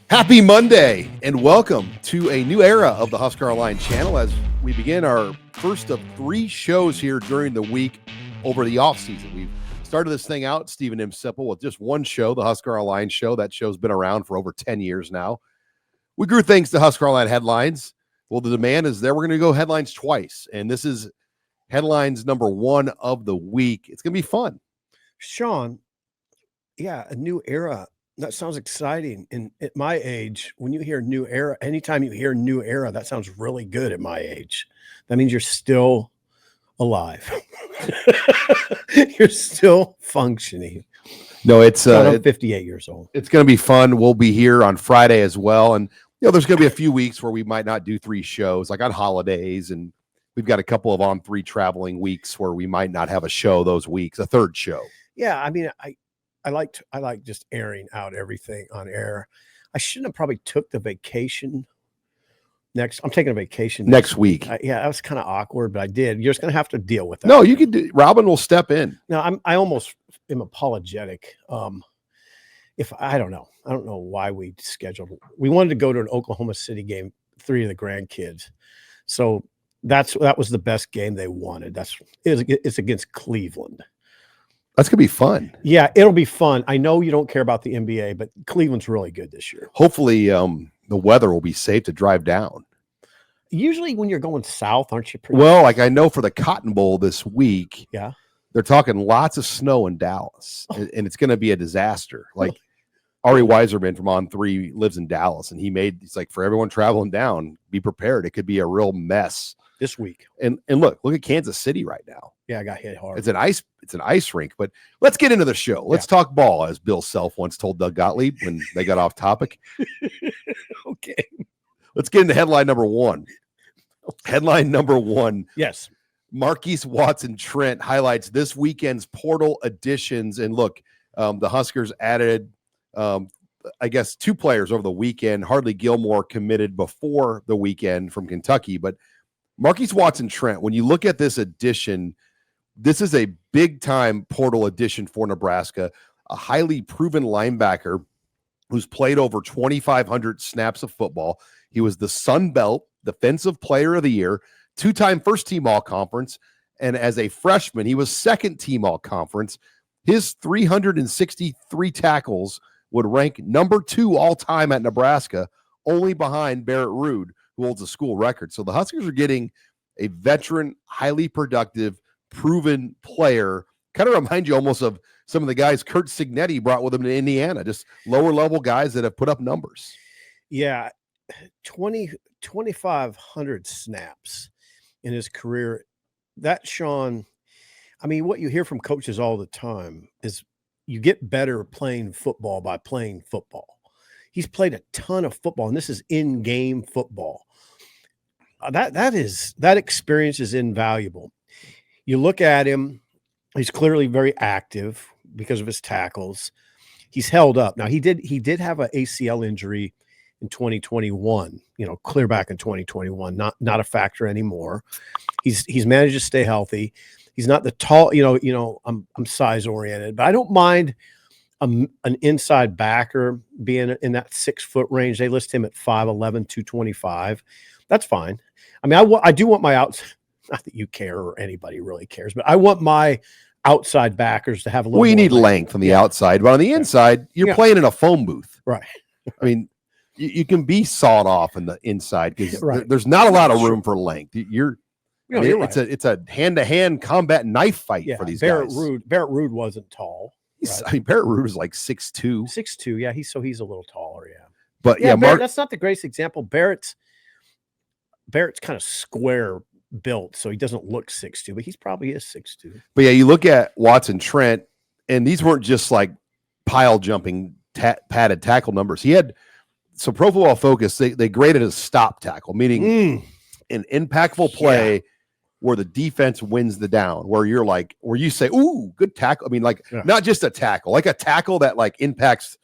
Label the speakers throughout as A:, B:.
A: Happy Monday and welcome to a new era of the HuskerOnline channel as we begin our first of 3 shows here during the week over the offseason. We've started this thing out, Stephen M. Simple, with just one show, the HuskerOnline show. That show's been around for over 10 years now. We grew things to HuskerOnline headlines. Well, the demand is there. We're going to go headlines twice, and this is headlines number 1 of the week. It's going to be fun.
B: Sean, yeah, a new era. That sounds exciting. And at my age, when you hear new era, anytime you hear new era, that sounds really good at my age. That means you're still alive. You're still functioning.
A: No, it's
B: I'm 58 years old.
A: It's going to be fun. We'll be here on Friday as well. And, there's going to be a few weeks where we might not do 3 shows, like on holidays. And we've got a couple of on 3 traveling weeks where we might not have a show those weeks, a third show.
B: Yeah. I mean, I like just airing out everything on air. I shouldn't have probably took the vacation I'm taking a vacation
A: next week.
B: That was kind of awkward, but I did. You're just going to have to deal with that.
A: No, you can do. Robin will step in.
B: No, I almost am apologetic. I don't know why we scheduled. We wanted to go to an Oklahoma City game, 3 of the grandkids. So that was the best game they wanted. It's against Cleveland.
A: That's going to be fun.
B: Yeah, it'll be fun. I know you don't care about the NBA, but Cleveland's really good this year.
A: Hopefully, the weather will be safe to drive down.
B: Usually when you're going south, aren't you?
A: Well, like I know for the Cotton Bowl this week,
B: yeah,
A: they're talking lots of snow in Dallas, and it's going to be a disaster. Like Ari Weiserman from On3 lives in Dallas, and he's like, for everyone traveling down, be prepared. It could be a real mess
B: this week.
A: And look at Kansas City right now.
B: Yeah, I got hit hard.
A: It's an ice rink, but let's get into the show. Let's talk ball, as Bill Self once told Doug Gottlieb when they got off topic.
B: Okay.
A: Let's get into headline number 1. Headline number 1.
B: Yes.
A: Marquise Watson-Trent highlights this weekend's portal additions. And look, the Huskers added, I guess, 2 players over the weekend. Hardly Gilmore committed before the weekend from Kentucky, but Marquise Watson-Trent, when you look at this addition, this is a big-time portal addition for Nebraska, a highly proven linebacker who's played over 2,500 snaps of football. He was the Sun Belt Defensive Player of the Year, 2-time first-team All-Conference, and as a freshman, he was second-team All-Conference. His 363 tackles would rank number 2 all-time at Nebraska, only behind Barrett Ruud, who holds a school record. So the Huskers are getting a veteran, highly productive, proven player. Kind of remind you almost of some of the guys Kurt Signetti brought with him to Indiana, just lower level guys that have put up numbers.
B: Yeah, 2,500 snaps in his career. That, Sean, I mean, what you hear from coaches all the time is you get better playing football by playing football. He's played a ton of football, and this is in-game football. That experience is invaluable. You look at him, he's clearly very active because of his tackles. He's held up. Now, he did have an ACL injury in 2021, clear back in 2021, not a factor anymore. He's managed to stay healthy. He's not the tall, I'm size oriented, but I don't mind an inside backer being in that 6-foot range. They list him at 5'11", 225. That's fine. I mean, I do want my outside, not that you care or anybody really cares, but I want my outside backers to have a little
A: Well, you need
B: length.
A: length on the outside, but on the inside, you're playing in a phone booth.
B: Right.
A: I mean, you can be sawed off in the inside because
B: right.
A: There's not a lot of room for length. You're
B: right.
A: It's a hand-to-hand combat knife fight for these guys.
B: Barrett Ruud wasn't tall. Right?
A: I mean, Barrett Ruud is like 6'2".
B: 6'2", yeah. He's a little taller, yeah.
A: But
B: Barrett, that's not the greatest example. Barrett's kind of square built, so he doesn't look 6'2", but he's probably is 6'2".
A: But yeah, you look at Watson-Trent, and these weren't just like pile jumping padded tackle numbers. He had some Pro Football Focus. They graded a stop tackle, meaning an impactful play where the defense wins the down, where you say, ooh, good tackle. I mean, not just a tackle, like a tackle that like impacts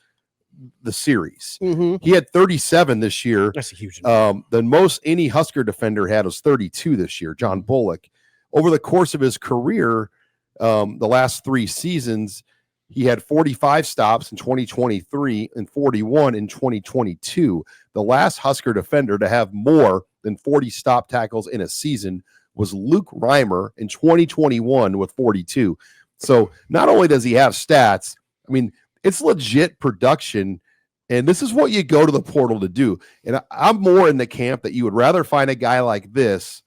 A: the series.
B: Mm-hmm.
A: He had 37 this year.
B: That's a huge number.
A: The most any Husker defender had was 32 this year, John Bullock. Over the course of his career, the last 3 seasons, He had 45 stops in 2023 and 41 in 2022. The last Husker defender to have more than 40 stop tackles in a season was Luke Reimer in 2021 with 42. So not only does he have stats, I mean, it's legit production, and this is what you go to the portal to do. And I'm more in the camp that you would rather find a guy like this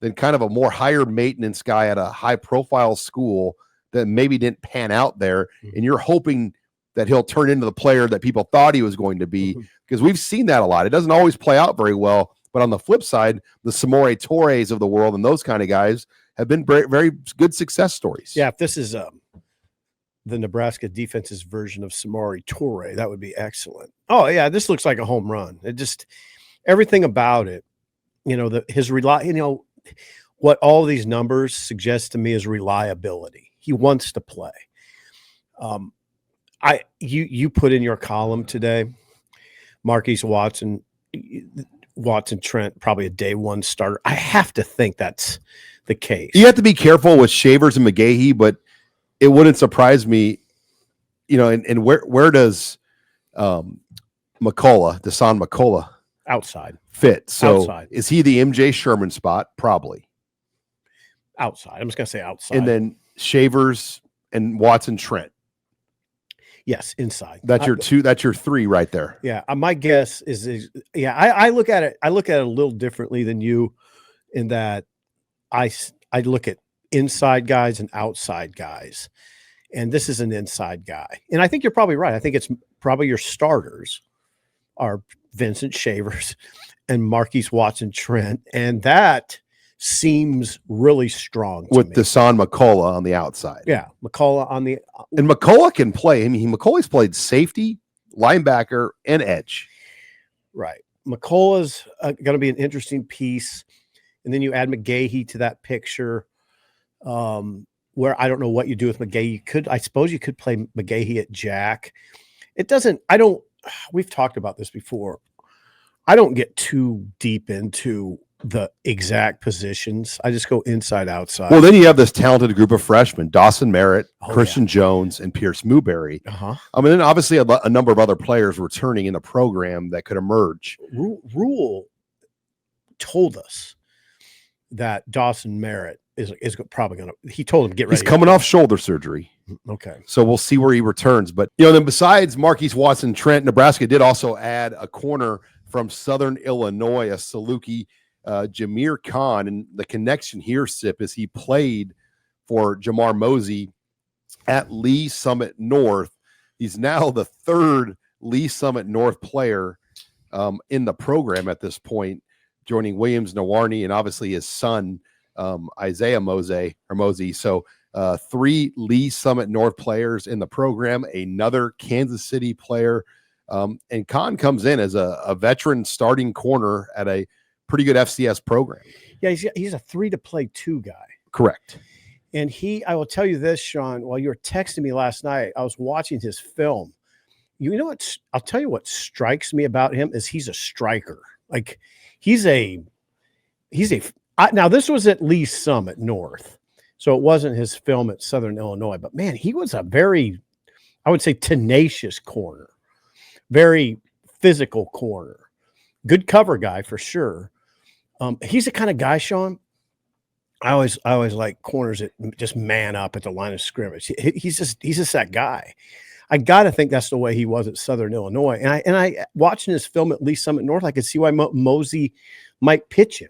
A: than kind of a more higher maintenance guy at a high profile school that maybe didn't pan out there. And you're hoping that he'll turn into the player that people thought he was going to be, because we've seen that a lot. It doesn't always play out very well. But on the flip side, the Samori Torres of the world and those kind of guys have been very, very good success stories.
B: Yeah, if this is the Nebraska defense's version of Samori Torre, that would be excellent. Oh, yeah, this looks like a home run. It just, everything about it, what all these numbers suggest to me is reliability. He wants to play. You put in your column today, Marquise Watson Trent, probably a day one starter. I have to think that's the case.
A: You have to be careful with Shavers and McGahee, but it wouldn't surprise me, and where does Dasan McCullough
B: outside
A: fit? So
B: outside. Is
A: he the MJ Sherman spot? Probably.
B: Outside. I'm just going to say outside.
A: And then Shavers and Watson Trent.
B: Yes, inside.
A: That's your two. That's your three right there.
B: Yeah, my guess is I look at it. I look at it a little differently than you, in that I look at inside guys and outside guys, and this is an inside guy. And I think you're probably right. I think it's probably your starters are Vincent Shavers and Marquise Watson Trent, and that seems really strong to
A: with
B: me.
A: Dasan McCullough on the outside.
B: Yeah, McCullough on the
A: and McCullough can play. I mean, McCullough's played safety, linebacker, and edge.
B: Right. McCullough's going to be an interesting piece, and then you add McGahee to that picture, where I don't know what you do with McGahee. I suppose you could play McGahee at Jack. We've talked about this before. I don't get too deep into the exact positions. I just go inside, outside.
A: Well, then you have this talented group of freshmen: Dawson Merritt, Christian Jones, and Pierce Newberry. I mean, then obviously a number of other players returning in the program that could emerge.
B: Rule told us that Dawson Merritt is probably going to. He told him get ready.
A: He's coming off shoulder surgery.
B: Okay,
A: so we'll see where he returns. But then besides Marquise Watson Trent, Nebraska did also add a corner from Southern Illinois, a Saluki. Jameer Khan, and the connection here, Sip, is he played for Jamar Mosey at Lee Summit North. He's now the third Lee Summit North player in the program at this point, joining Williams Nawarni and obviously his son, Isaiah Mosey. So 3 Lee Summit North players in the program, another Kansas City player. And Khan comes in as a veteran starting corner at a pretty good FCS program.
B: Yeah, he's a 3-to-play-2 guy.
A: Correct.
B: And I will tell you this, Sean, while you were texting me last night, I was watching his film. You know what? I'll tell you what strikes me about him is he's a striker. Like now this was at Lee Summit North, so it wasn't his film at Southern Illinois, but man, he was a very, I would say, tenacious corner, very physical corner, good cover guy for sure. He's the kind of guy, Sean, I always like corners that just man up at the line of scrimmage. He's just that guy. I got to think that's the way he was at Southern Illinois. And I watching his film at Lee Summit North, I could see why Mosey might pitch him.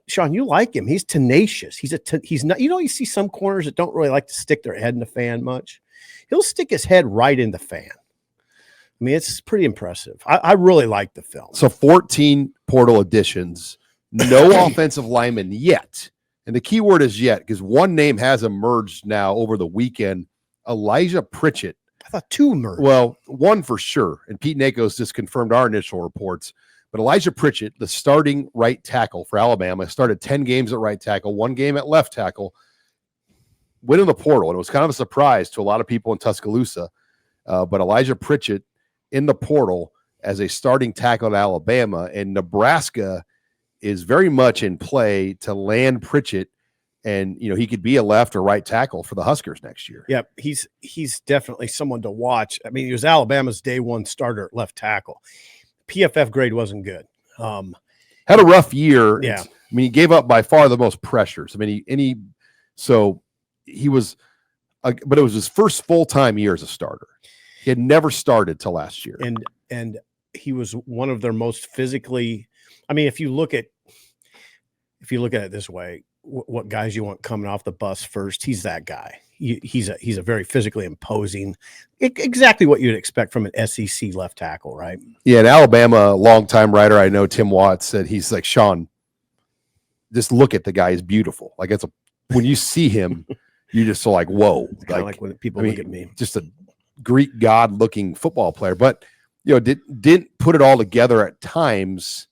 B: Sean, you like him. He's tenacious. He's not, you see some corners that don't really like to stick their head in the fan much. He'll stick his head right in the fan. I mean, it's pretty impressive. I really like the film.
A: So 14 portal additions, no offensive lineman yet. And the key word is yet, because one name has emerged now over the weekend, Elijah Pritchett.
B: I thought 2 emerged.
A: Well, 1 for sure. And Pete Nakos just confirmed our initial reports. But Elijah Pritchett, the starting right tackle for Alabama, started 10 games at right tackle, 1 game at left tackle, went in the portal. And it was kind of a surprise to a lot of people in Tuscaloosa. But Elijah Pritchett in the portal as a starting tackle at Alabama, and Nebraska is very much in play to land Pritchett And, he could be a left or right tackle for the Huskers next year.
B: Yep. He's definitely someone to watch. I mean, he was Alabama's day one starter at left tackle. PFF grade wasn't good.
A: Had a rough year.
B: Yeah.
A: He gave up by far the most pressures. So he was, but it was his first full-time year as a starter. He had never started till last year.
B: And he was one of their most physically, if you look at it this way, what guys you want coming off the bus first, he's that guy. He's a very physically imposing, exactly what you'd expect from an SEC left tackle, right?
A: Yeah, an Alabama longtime writer I know, Tim Watts, said he's like, Sean, just look at the guy. He's beautiful. Like when you see him, you just are like, whoa.
B: Like when people look at me.
A: Just a Greek god looking football player, but didn't put it all together at times.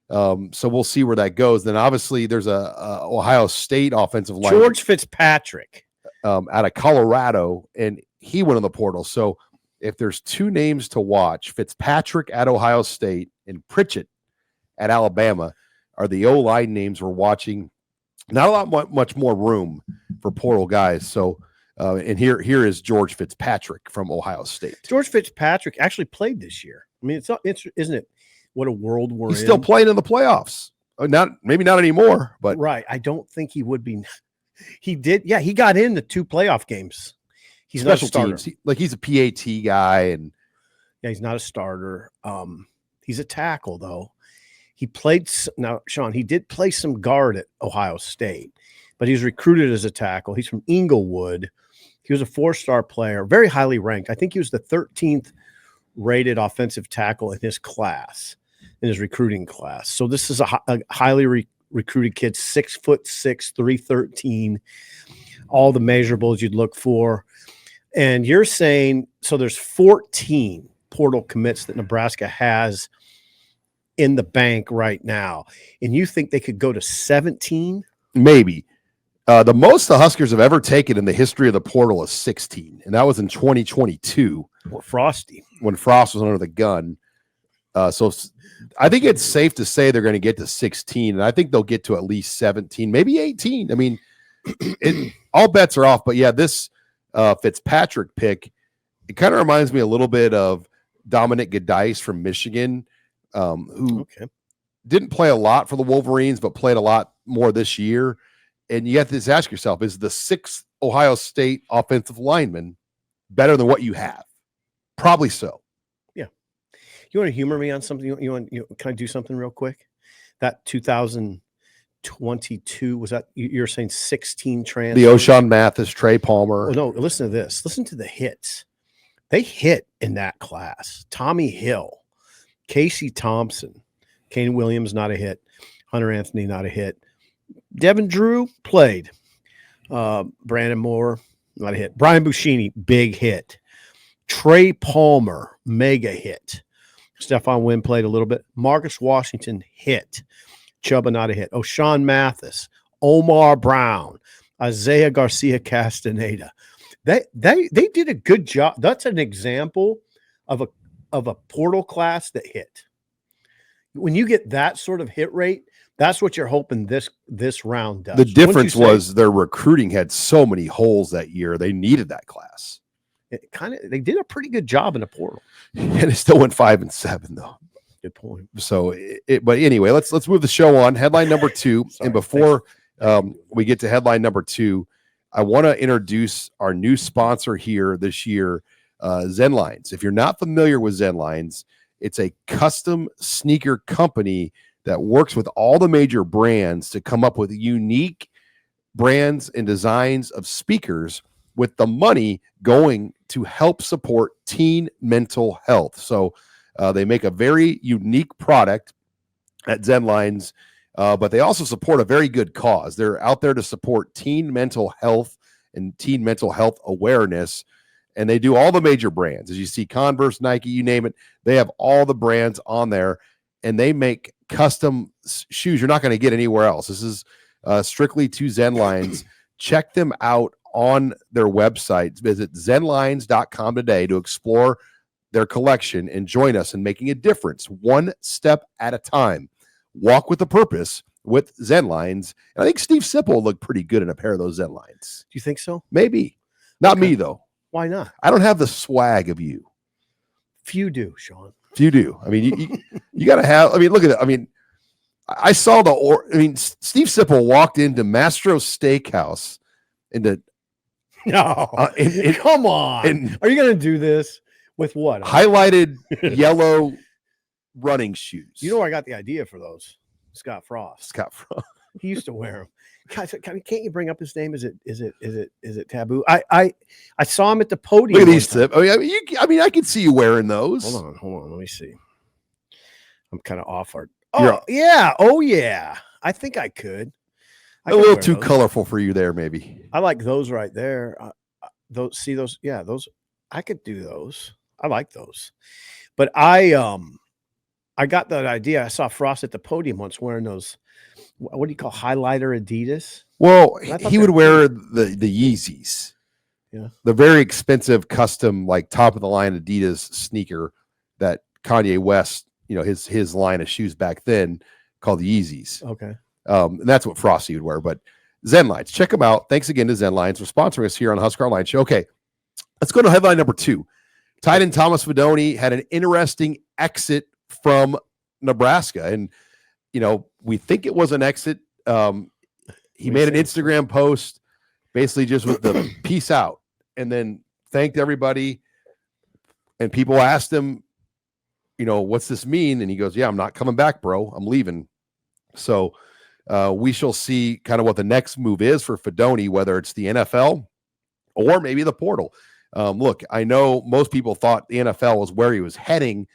A: So we'll see where that goes. Then obviously there's a Ohio State offensive line,
B: George Fitzpatrick,
A: out of Colorado, and he went on the portal. So if there's two names to watch, Fitzpatrick at Ohio State and Pritchett at Alabama are the O-line names we're watching. Not a lot much more room for portal guys. So and here is George Fitzpatrick from Ohio State.
B: George Fitzpatrick actually played this year. Isn't it? What a world we're in.
A: He's still playing in the playoffs. Maybe not anymore, but
B: right. I don't think he would be. He did. Yeah, he got in the 2 playoff games. He's
A: special
B: not a starter.
A: Teams. He's a PAT guy, and
B: yeah, he's not a starter. He's a tackle though. He played now, Sean. He did play some guard at Ohio State, but he's recruited as a tackle. He's from Inglewood. He was a 4-star player, very highly ranked. I think he was the 13th rated offensive tackle in his class. In his recruiting class. So this is a highly recruited kid, 6'6", 313, all the measurables you'd look for. And you're saying, so there's 14 portal commits that Nebraska has in the bank right now. And you think they could go to 17?
A: Maybe. The most the Huskers have ever taken in the history of the portal is 16. And that was in 2022.
B: Or Frosty.
A: When Frost was under the gun. So I think it's safe to say they're going to get to 16, and I think they'll get to at least 17, maybe 18. All bets are off. But yeah, this Fitzpatrick pick, it kind of reminds me a little bit of Dominic Gadice from Michigan, who didn't play a lot for the Wolverines, but played a lot more this year. And you have to just ask yourself, is the 6th Ohio State offensive lineman better than what you have? Probably so.
B: You want to humor me on something? Can I do something real quick? That 2022, was that you're saying 16 transfers?
A: The O'Shawn Mathis, Trey Palmer.
B: Oh, no, listen to this. Listen to the hits. They hit in that class. Tommy Hill, Casey Thompson, Kane Williams, not a hit. Hunter Anthony, not a hit. Devin Drew played. Brandon Moore, not a hit. Brian Buschini, big hit. Trey Palmer, mega hit. Stephon Wynn played a little bit. Marcus Washington hit. Chuba not a hit. O'Shawn Mathis, Omar Brown, Isaiah Garcia Castaneda. They did a good job. That's an example of a portal class that hit. When you get that sort of hit rate, that's what you're hoping this round does.
A: The difference was their recruiting had so many holes that year. They needed that class.
B: They did a pretty good job in the portal,
A: and it still went 5-7 though.
B: Good point.
A: So, but anyway, let's move the show on. Headline number 2, and before we get to headline number 2, I want to introduce our new sponsor here this year, Zenlinez. If you're not familiar with Zenlinez, it's a custom sneaker company that works with all the major brands to come up with unique brands and designs of speakers, with the money going to help support teen mental health. So they make a very unique product at Zenlinez, but they also support a very good cause. They're out there to support teen mental health and teen mental health awareness, and they do all the major brands. As you see, Converse, Nike, you name it, they have all the brands on there, and they make custom shoes you're not going to get anywhere else. This is strictly to Zenlinez. Check them out on their website. Visit zenlinez.com today to explore their collection and join us in making a difference one step at a time. Walk with a purpose with Zenlines. And I think Steve Sipple looked pretty good in a pair of those Zenlines.
B: Do you think so?
A: Maybe. Not me, though.
B: Why not?
A: I don't have the swag of you.
B: Few do, Sean.
A: Few do. I mean, you got to have, I mean, look at it. I mean, I saw Steve Sipple walked into Mastro's Steakhouse into
B: no, come on. Are you going to do this with what?
A: Highlighted yellow running shoes.
B: You know where I got the idea for those? Scott Frost.
A: Scott Frost.
B: He used to wear them. Guys, can't you bring up his name? Is it taboo? I saw him at the podium.
A: Look at these tips. I mean, I can see you wearing those.
B: Hold on. Let me see. I'm kind of off art. Oh yeah. I think I could.
A: A little too colorful for you there, maybe.
B: I like those right there. Those. Yeah, those. I could do those. I like those. But I got that idea. I saw Frost at the podium once wearing those. What do you call highlighter Adidas?
A: Well, he would wear the Yeezys.
B: Yeah.
A: The very expensive custom, like top of the line Adidas sneaker that Kanye West, his line of shoes back then called the Yeezys.
B: Okay.
A: And that's what Frosty would wear. But Zenlines, check them out. Thanks again to Zenlines for sponsoring us here on Husker Online Show. Okay, let's go to headline number 2. Tight end Thomas Fidone had an interesting exit from Nebraska. And, we think it was an exit. He made an Instagram post basically just with the peace out and then thanked everybody. And people asked him, what's this mean? And he goes, yeah, I'm not coming back, bro. I'm leaving. So we shall see kind of what the next move is for Fidone, whether it's the NFL or maybe the portal. Look, I know most people thought the NFL was where he was heading,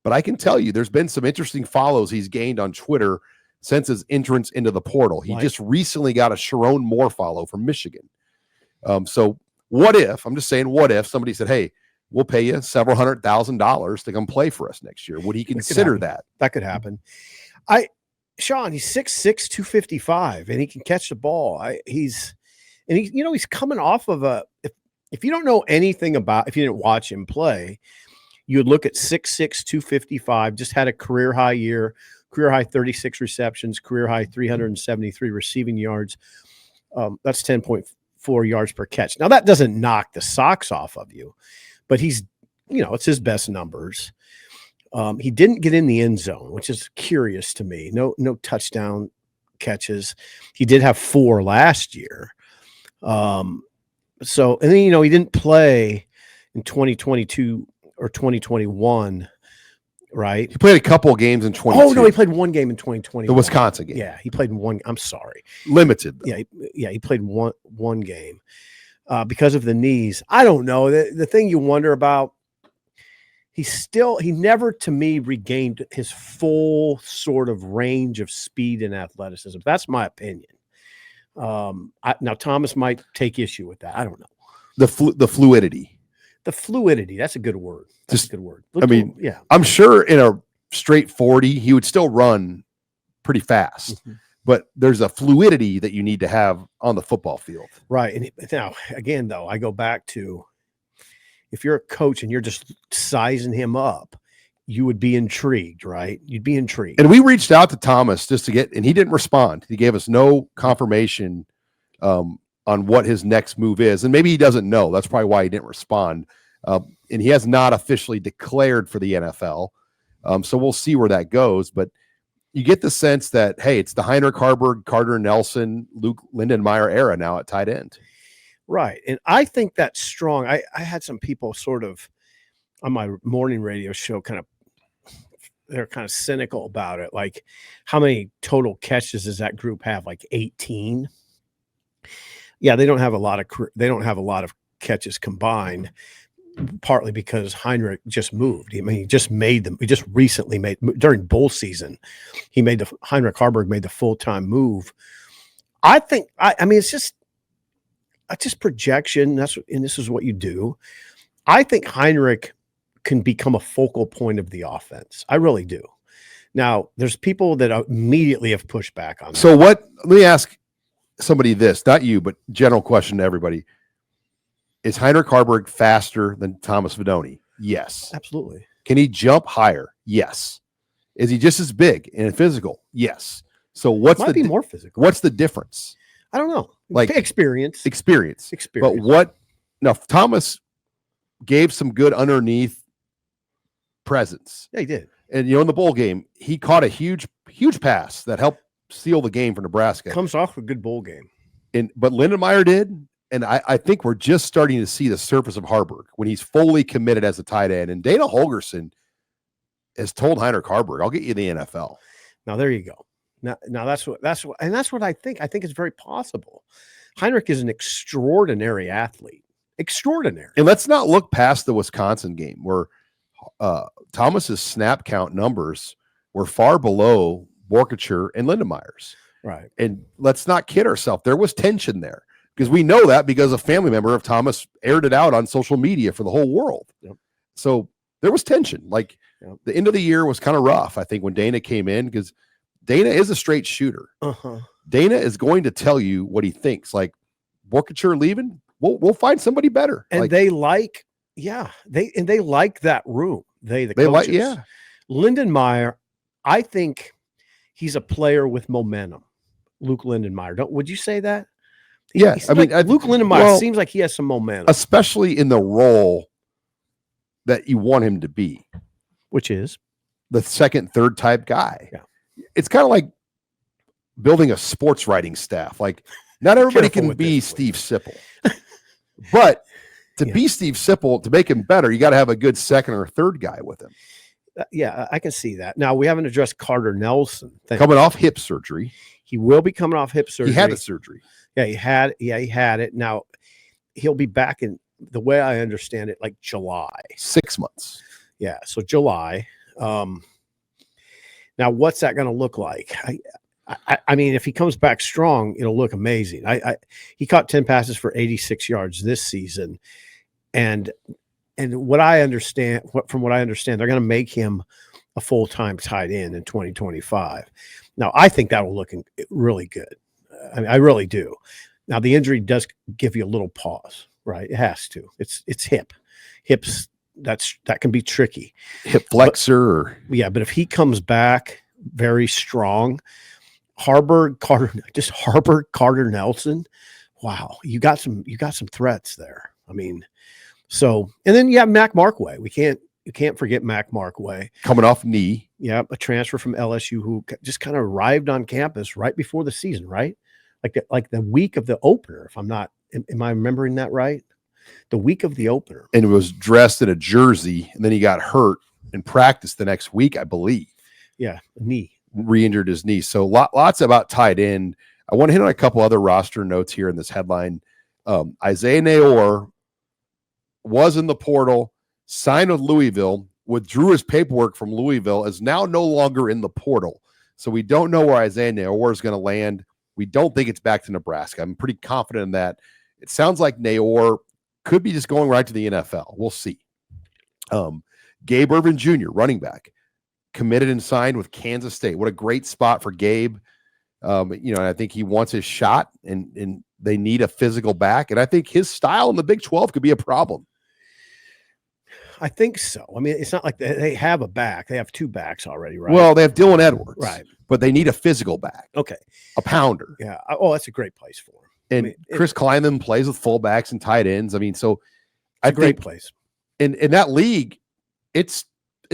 A: but I can tell you there's been some interesting follows he's gained on Twitter since his entrance into the portal. He just recently got a Sharon Moore follow from Michigan. So what if somebody said, hey, we'll pay you several $100,000 to come play for us next year? Would he consider that?
B: That could happen. Sean, he's 6'6", 255, and he can catch the ball. He's coming off of if you don't know anything about, if you didn't watch him play, you would look at 6'6", 255, just had a career high year, career high 36 receptions, career high 373 receiving yards. That's 10.4 yards per catch. Now that doesn't knock the socks off of you, but he's, it's his best numbers. He didn't get in the end zone, which is curious to me. No touchdown catches. He did have 4 last year. And then, he didn't play in 2022 or 2021, right?
A: He played a couple of games in 2022.
B: Oh, no, he played one game in 2020.
A: The Wisconsin game.
B: Yeah, he played one. I'm sorry.
A: Limited, though.
B: Yeah, he played one game because of the knees. I don't know. The thing you wonder about, he never, to me, regained his full sort of range of speed and athleticism. That's my opinion. Now Thomas might take issue with that. I don't know.
A: The fluidity.
B: The fluidity. That's a good word. That's a good word.
A: Yeah. I'm sure in a straight 40, he would still run pretty fast. Mm-hmm. But there's a fluidity that you need to have on the football field.
B: Right. And now, again, though, I go back to, if you're a coach and you're just sizing him up, you would be intrigued, right? You'd be intrigued.
A: And we reached out to Thomas just to and he didn't respond. He gave us no confirmation on what his next move is. And maybe he doesn't know. That's probably why he didn't respond. And he has not officially declared for the NFL. So we'll see where that goes. But you get the sense that, hey, it's the Heinrich Haarberg, Carter Nelson, Luke Lindenmeyer era now at tight end.
B: Right. And I think that's strong. I had some people sort of on my morning radio show they're kind of cynical about it. Like, how many total catches does that group have? Like 18? Yeah, they don't have a lot of catches combined, partly because Heinrich just moved. I mean, he just made them. He just recently made, during bowl season, Heinrich Haarberg made the full-time move. I think, I mean, it's just projection. And this is what you do. I think Heinrich can become a focal point of the offense. I really do. Now, there's people that immediately have pushed back on that.
A: So let me ask somebody this, not you, but general question to everybody. Is Heinrich Haarberg faster than Thomas Fidone? Yes.
B: Absolutely.
A: Can he jump higher? Yes. Is he just as big and physical? Yes. So what's
B: Might be more physical.
A: What's the difference?
B: I don't know.
A: Like
B: experience.
A: But what? Now Thomas gave some good underneath presence.
B: Yeah, he did.
A: And in the bowl game, he caught a huge pass that helped seal the game for Nebraska.
B: Comes off a good bowl game.
A: But Lindenmeyer did. And I think we're just starting to see the surface of Harburg when he's fully committed as a tight end. And Dana Holgorsen has told Heinrich Harburg, I'll get you the NFL.
B: Now, there you go. Now that's what I think. I think it's very possible. Heinrich is an extraordinary athlete. Extraordinary.
A: And let's not look past the Wisconsin game where Thomas's snap count numbers were far below Borkacher and Lindemeyer's.
B: Right.
A: And let's not kid ourselves. There was tension there. Because we know that because a family member of Thomas aired it out on social media for the whole world.
B: Yep.
A: So there was tension. Like the end of the year was kind of rough, I think, when Dana came in, because Dana is a straight shooter. Dana is going to tell you what he thinks. Like Borkacher leaving, we'll find somebody better.
B: And they like that room. They coaches. Lindenmeyer, I think he's a player with momentum. Luke Lindenmeyer. Would you say that?
A: Yes,
B: Luke Lindenmeyer seems like he has some momentum,
A: especially in the role that you want him to be,
B: which is
A: the second, third type guy.
B: Yeah,
A: it's kind of like building a sports writing staff. Like not everybody can be Steve Sipple, but to be Steve Sipple, to make him better, you got to have a good second or third guy with him.
B: Yeah, I can see that. Now we haven't addressed Carter Nelson
A: coming off hip surgery.
B: He will be coming off hip surgery.
A: He had the surgery.
B: Yeah, he had it. Now he'll be back in, the way I understand it, like July.
A: 6 months.
B: Yeah, so July. Now what's that going to look like? I mean, if he comes back strong, it'll look amazing. He caught 10 passes for 86 yards this season, and from what I understand, they're going to make him a full-time tight end in 2025. Now, I think that will look really good. I mean, I really do. Now, the injury does give you a little pause, right? It has to. It's hips. That can be tricky.
A: Hip flexor.
B: But if he comes back very strong, Carter Nelson. Wow, you got some threats there. I mean, so, and then you have Mac Markway. You can't forget Mac Markway
A: coming off knee.
B: Yeah, a transfer from LSU who just kind of arrived on campus right before the season, right? Like the week of the opener. If I'm not, am I remembering that right? The week of the opener,
A: and was dressed in a jersey, and then he got hurt in practice the next week, I believe.
B: Yeah, knee
A: re-injured his knee. So lots about tight end. I want to hit on a couple other roster notes here in this headline. Isaiah Nayor was in the portal, signed with Louisville, withdrew his paperwork from Louisville, is now no longer in the portal. So we don't know where Isaiah Nayor is going to land. We don't think it's back to Nebraska. I'm pretty confident in that. It sounds like Nayor could be just going right to the NFL. We'll see. Gabe Ervin Jr., running back, committed and signed with Kansas State. What a great spot for Gabe. I think he wants his shot, and they need a physical back. And I think his style in the Big 12 could be a problem.
B: I think so. I mean, it's not like they have a back. They have two backs already, right?
A: Well, they have Dylan Edwards.
B: Right.
A: But they need a physical back.
B: Okay.
A: A pounder.
B: Yeah. Oh, that's a great place for him.
A: And Chris Kleiman plays with fullbacks and tight ends. I mean, so I
B: great
A: think
B: place.
A: In that league, it's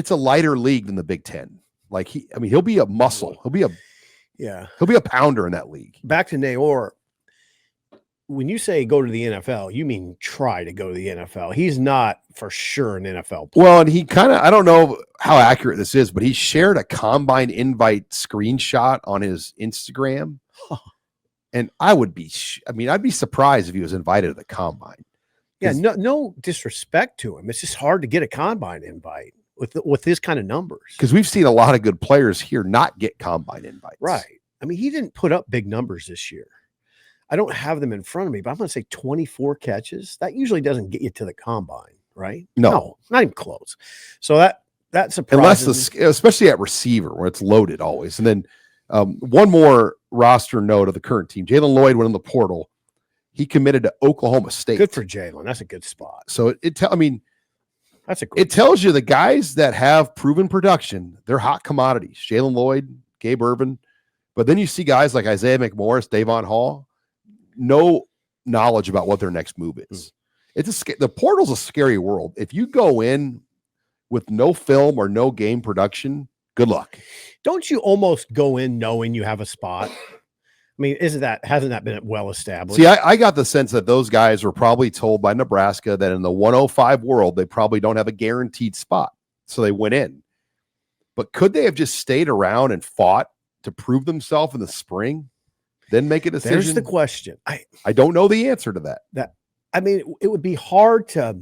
A: a lighter league than the Big Ten. Like he'll be a muscle. He'll be a pounder in that league.
B: Back to Nayor. When you say go to the NFL, you mean try to go to the NFL. He's not for sure an NFL player.
A: Well, and he I don't know how accurate this is, but he shared a combine invite screenshot on his Instagram. And I'd be surprised if he was invited to the combine.
B: Yeah, no disrespect to him. It's just hard to get a combine invite with his kind of numbers.
A: Because we've seen a lot of good players here not get combine invites.
B: Right. I mean, he didn't put up big numbers this year. I don't have them in front of me, but I'm going to say 24 catches. That usually doesn't get you to the combine, right?
A: No,
B: not even close. So that surprises
A: me. Especially at receiver where it's loaded always. And then one more roster note of the current team. Jalen Lloyd went in the portal. He committed to Oklahoma State.
B: Good for Jalen. That's a good spot.
A: So
B: that's a great
A: it tells you the guys that have proven production, they're hot commodities. Jalen Lloyd, Gabe Ervin, But then you see guys like Isaiah McMorris, Davon Hall, no knowledge about what their next move is. The portal's a scary world. If you go in with no film or no game production, good luck.
B: Don't you almost go in knowing you have a spot? I mean, hasn't that been well established?
A: See, I got the sense that those guys were probably told by Nebraska that in the 105 world, they probably don't have a guaranteed spot. So they went in. But could they have just stayed around and fought to prove themselves in the spring, then make a decision?
B: There's the question.
A: I don't know the answer to that.
B: I mean, it would be hard to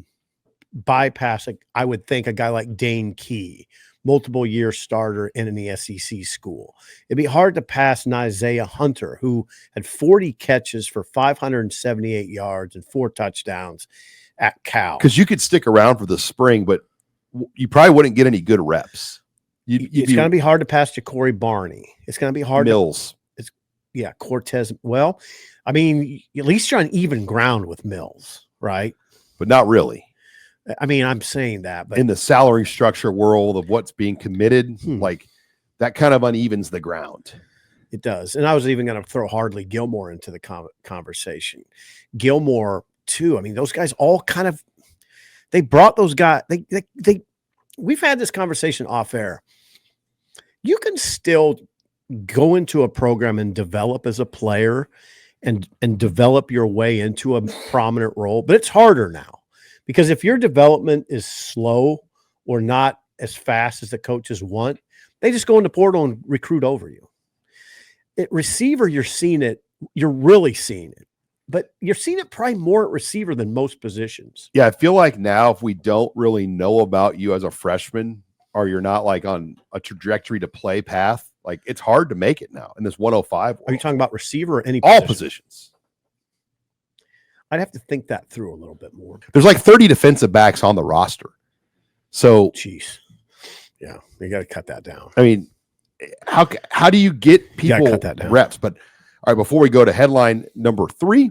B: bypass, I would think, a guy like Dane Key, multiple year starter in an SEC school. It'd be hard to pass Isaiah Hunter, who had 40 catches for 578 yards and 4 touchdowns at Cal.
A: Because you could stick around for the spring, but you probably wouldn't get any good reps.
B: It's going to be hard to pass Ja'Cory Barney. It's going to be hard.
A: Mills.
B: Cortez. Well, I mean, at least you're on even ground with Mills, right?
A: But not really.
B: I mean, I'm saying that, but
A: in the salary structure world of what's being committed, like that kind of unevens the ground.
B: It does. And I was even going to throw Hardly Gilmore into the conversation. Gilmore too. I mean, those guys all kind of, they brought those guys. We've had this conversation off air. You can still go into a program and develop as a player and develop your way into a prominent role, but it's harder now. Because if your development is slow or not as fast as the coaches want, they just go into portal and recruit over you. At receiver, you're really seeing it. But you're seeing it probably more at receiver than most positions.
A: Yeah, I feel like now if we don't really know about you as a freshman or you're not like on a trajectory to play path, like it's hard to make it now in this 105 world.
B: Are you talking about receiver or any
A: all
B: position?
A: Positions?
B: I'd have to think that through a little bit more.
A: There's like 30 defensive backs on the roster. So,
B: jeez. Yeah, you got to cut that down.
A: I mean, how do you get people reps? But all right, before we go to headline number 3,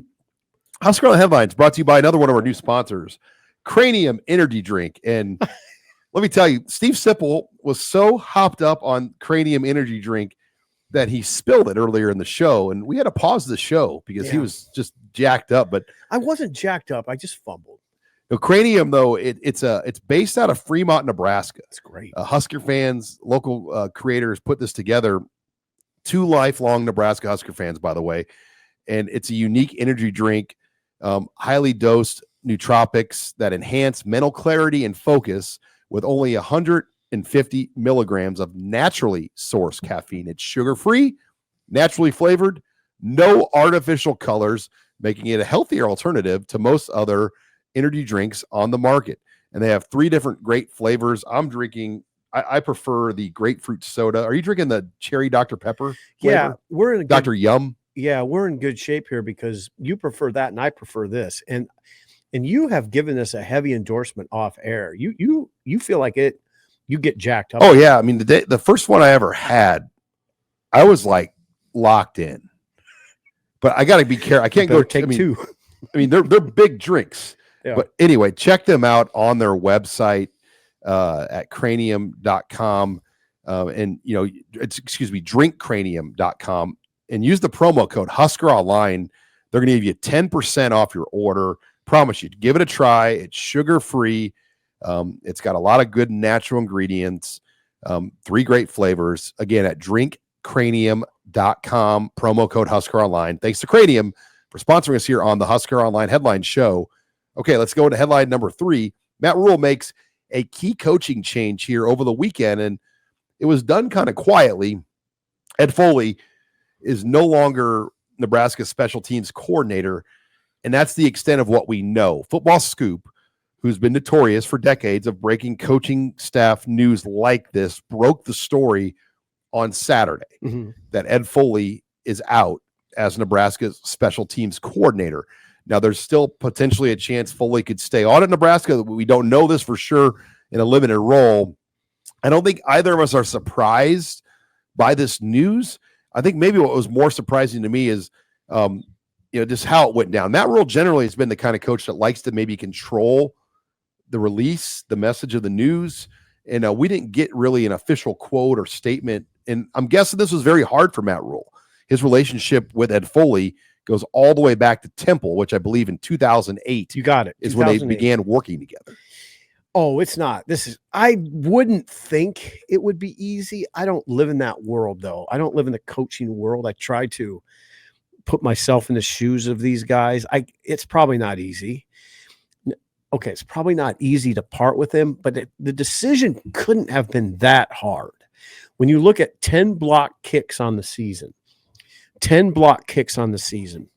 A: HuskerOnline Headlines brought to you by another one of our new sponsors, Crani-Yum Energy Drink. And let me tell you, Steve Sipple was so hopped up on Crani-Yum Energy Drink that he spilled it earlier in the show, and we had to pause the show because he was just jacked up. But
B: I wasn't jacked up; I just fumbled.
A: The Crani-Yum, though, it's based out of Fremont, Nebraska.
B: It's great.
A: Husker fans, local creators put this together. 2 lifelong Nebraska Husker fans, by the way, and it's a unique energy drink, highly dosed nootropics that enhance mental clarity and focus with only 150 milligrams of naturally sourced caffeine. It's sugar-free, naturally flavored, no artificial colors, making it a healthier alternative to most other energy drinks on the market. And they have 3 different great flavors. I'm drinking, I prefer the grapefruit soda. Are you drinking the cherry Dr. Pepper flavor?
B: Yeah, we're in
A: Dr. Yum.
B: Yeah, we're in good shape here because you prefer that and I prefer this. And you have given us a heavy endorsement off air. You feel like you get jacked up.
A: Oh yeah. I mean, the first one I ever had, I was like locked in. But I got to be careful. I can't go
B: take 2.
A: I mean, they're big drinks. Yeah. But anyway, check them out on their website at cranium.com. And drinkcranium.com and use the promo code HuskerOnline. They're going to give you 10% off your order. Promise you, give it a try. It's sugar-free. It's got a lot of good natural ingredients, 3 great flavors. Again, at drinkcranium.com, promo code HuskerOnline. Thanks to Crani-Yum for sponsoring us here on the Husker Online Headline Show. Okay, let's go to headline number 3. Matt Rhule makes a key coaching change here over the weekend, and it was done kind of quietly. Ed Foley is no longer Nebraska special teams coordinator, and that's the extent of what we know. Football Scoop, who's been notorious for decades of breaking coaching staff news like this, broke the story on Saturday that Ed Foley is out as Nebraska's special teams coordinator. Now, there's still potentially a chance Foley could stay on at Nebraska. We don't know this for sure in a limited role. I don't think either of us are surprised by this news. I think maybe what was more surprising to me is, just how it went down. Matt Rhule generally has been the kind of coach that likes to maybe control the release, the message of the news. And we didn't get really an official quote or statement And I'm guessing this was very hard for Matt Rule. His relationship with Ed Foley goes all the way back to Temple, which I believe in 2008.
B: You got it.
A: Is when they began working together.
B: Oh, it's not. I wouldn't think it would be easy. I don't live in that world, though. I don't live in the coaching world. I try to put myself in the shoes of these guys. It's probably not easy. Okay, it's probably not easy to part with him, but the decision couldn't have been that hard. When you look at 10 block kicks on the season, 10 block kicks on the season.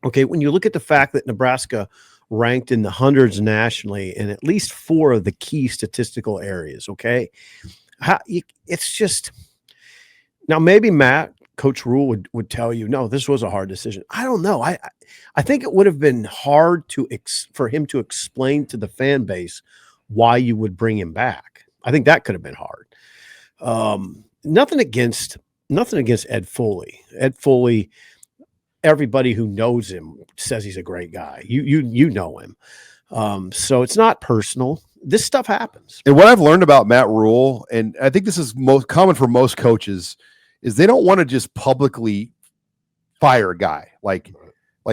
B: Okay, when you look at the fact that Nebraska ranked in the hundreds nationally in at least 4 of the key statistical areas, okay? It's just – now maybe Coach Rule would tell you, no, this was a hard decision. I don't know. I think it would have been hard for him to explain to the fan base why you would bring him back. I think that could have been hard. Nothing against Ed Foley. Ed Foley, everybody who knows him says he's a great guy. You know him. So it's not personal. This stuff happens.
A: And what I've learned about Matt Rule, and I think this is most common for most coaches, is they don't want to just publicly fire a guy like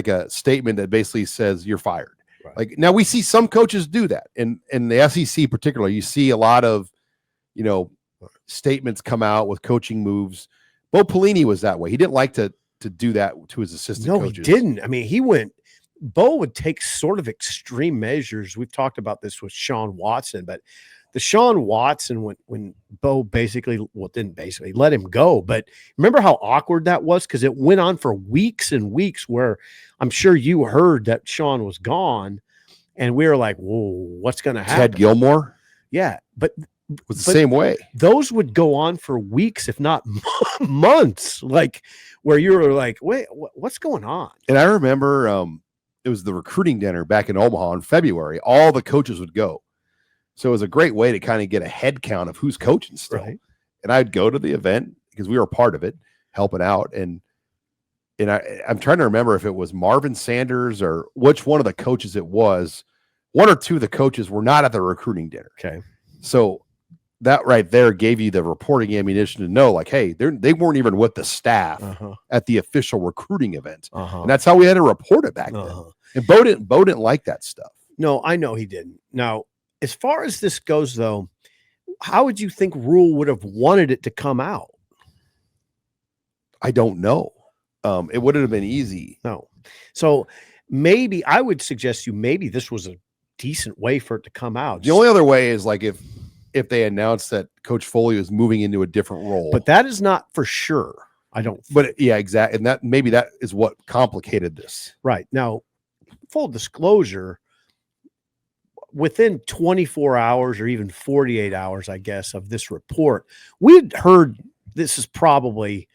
A: a statement that basically says you're fired. Right. Like now we see some coaches do that. And in the SEC particularly, you see a lot of, statements come out with coaching moves. Bo Pelini was that way. He didn't like to do that to his assistant coaches.
B: No, he didn't. I mean, Bo would take sort of extreme measures. We've talked about this with Sean Watson, but the Sean Watson, when Bo didn't basically let him go, but remember how awkward that was? Because it went on for weeks and weeks where I'm sure you heard that Sean was gone and we were like, whoa, what's going to happen?
A: Ted Gilmore?
B: Yeah, but
A: was the same way.
B: Those would go on for weeks, if not months, like where you were like, wait, what's going on?
A: And I remember it was the recruiting dinner back in Omaha in February. All the coaches would go. So it was a great way to kind of get a head count of who's coaching still. Right. And I'd go to the event because we were a part of it, helping out. And I'm trying to remember if it was Marvin Sanders or which one of the coaches it was. 1 or 2 of the coaches were not at the recruiting dinner.
B: Okay.
A: So that right there gave you the reporting ammunition to know, like, hey, they weren't even with the staff at the official recruiting event. And that's how we had to report it back then. And Bo didn't like that stuff.
B: No, I know he didn't. Now, as far as this goes, though, how would you think Rule would have wanted it to come out?
A: I don't know. It wouldn't have been easy.
B: No. So maybe I would suggest maybe this was a decent way for it to come out.
A: The only other way is like if they announced that Coach Foley was moving into a different role.
B: But that is not for sure. I don't.
A: But yeah, exactly. And that is what complicated this.
B: Right. Now, full disclosure, within 24 hours or even 48 hours, I guess, of this report, we'd heard this is probably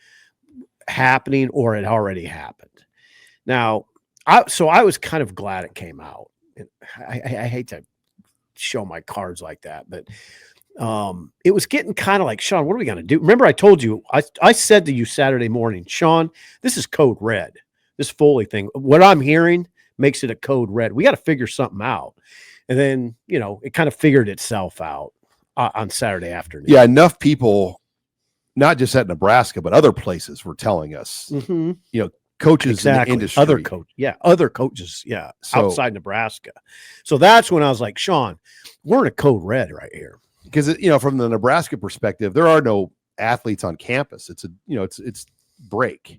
B: happening or it already happened. Now, I was kind of glad it came out. I hate to show my cards like that, but it was getting kind of like, Sean, what are we going to do? Remember I told you, I said to you Saturday morning, Sean, this is code red, this Foley thing. What I'm hearing makes it a code red. We got to figure something out. And then, it kind of figured itself out on Saturday afternoon.
A: Yeah, enough people, not just at Nebraska, but other places were telling us, coaches in the industry.
B: Other coaches, outside Nebraska. So that's when I was like, Sean, we're in a code red right here.
A: Because, from the Nebraska perspective, there are no athletes on campus. It's it's break.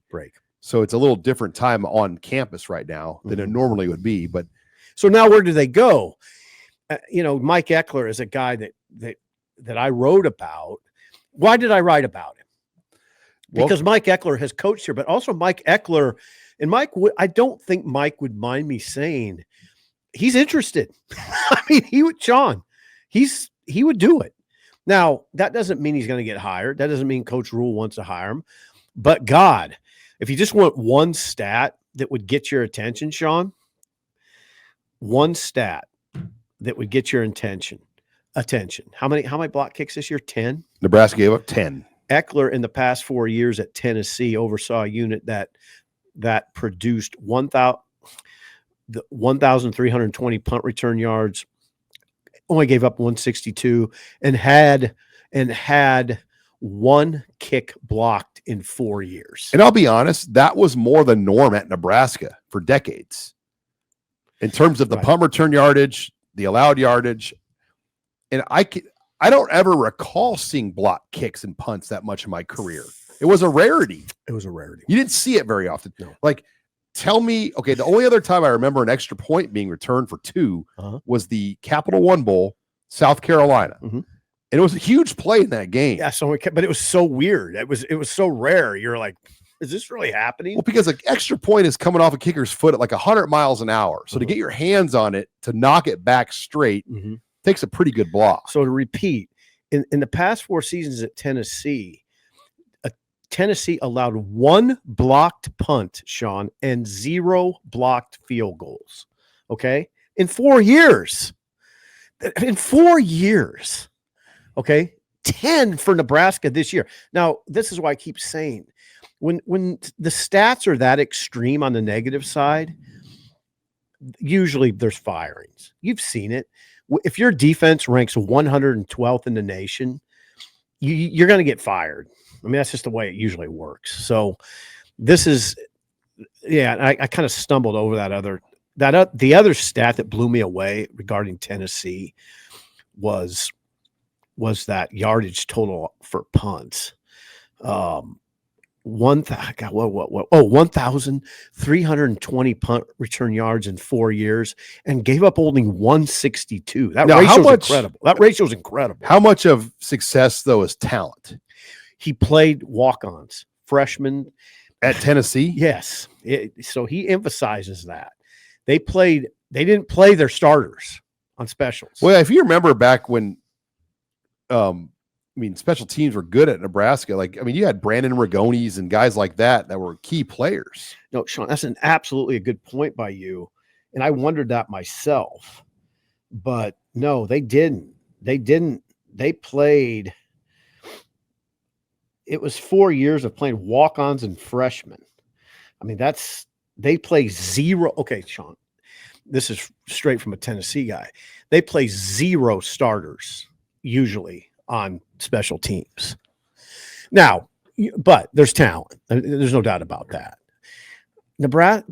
A: So it's a little different time on campus right now than it normally would be. But
B: so now where do they go? Mike Eckler is a guy that I wrote about. Why did I write about him? Because Mike Eckler has coached here, but also Mike Eckler and I don't think Mike would mind me saying he's interested. I mean, he would do it. Now, that doesn't mean he's going to get hired. That doesn't mean Coach Rule wants to hire him. But God, if you just want one stat that would get your attention, Sean, one stat that would get your attention. How many block kicks this year? 10?
A: Nebraska gave up 10.
B: Eckler in the past 4 years at Tennessee oversaw a unit that produced 1,320 punt return yards, only gave up 162, and had one kick blocked in 4 years.
A: And I'll be honest, that was more the norm at Nebraska for decades in terms of the punt return yardage, the allowed yardage. And I don't ever recall seeing block kicks and punts that much in my career. It was a rarity.
B: It was a rarity.
A: You didn't see it very often.
B: No.
A: Like, tell me, okay, the only other time I remember an extra point being returned for 2 was the Capital One Bowl, South Carolina.
B: Mm-hmm.
A: And it was a huge play in that game.
B: Yeah, but it was so weird. It was so rare. You're like, is this really happening?
A: Well, because an extra point is coming off a kicker's foot at like 100 miles an hour. So to get your hands on it, to knock it back straight, takes a pretty good block.
B: So to repeat, in the past 4 seasons at Tennessee, Tennessee allowed 1 blocked punt, Sean, and 0 blocked field goals. Okay? In 4 years. In 4 years. Okay? 10 for Nebraska this year. Now, this is why I keep saying, when the stats are that extreme on the negative side, usually there's firings. You've seen it. If your defense ranks 112th in the nation, you're going to get fired. I mean, that's just the way it usually works. So this is, I kind of stumbled over the other stat that blew me away regarding Tennessee was that yardage total for punts. 1,320 punt return yards in 4 years and gave up only 162. That ratio is incredible. That ratio is incredible.
A: How much of success, though, is talent?
B: He played walk-ons, freshmen
A: at Tennessee.
B: Yes. So he emphasizes that. They didn't play their starters on specials.
A: Well, if you remember back when, special teams were good at Nebraska. Like, you had Brandon Rigonis and guys like that were key players.
B: No, Sean, that's absolutely a good point by you. And I wondered that myself. But no, they didn't. They played. It was 4 years of playing walk-ons and freshmen. They play 0. Okay, Sean, this is straight from a Tennessee guy. They play 0 starters usually on special teams. Now, but there's talent. There's no doubt about that. Nebraska,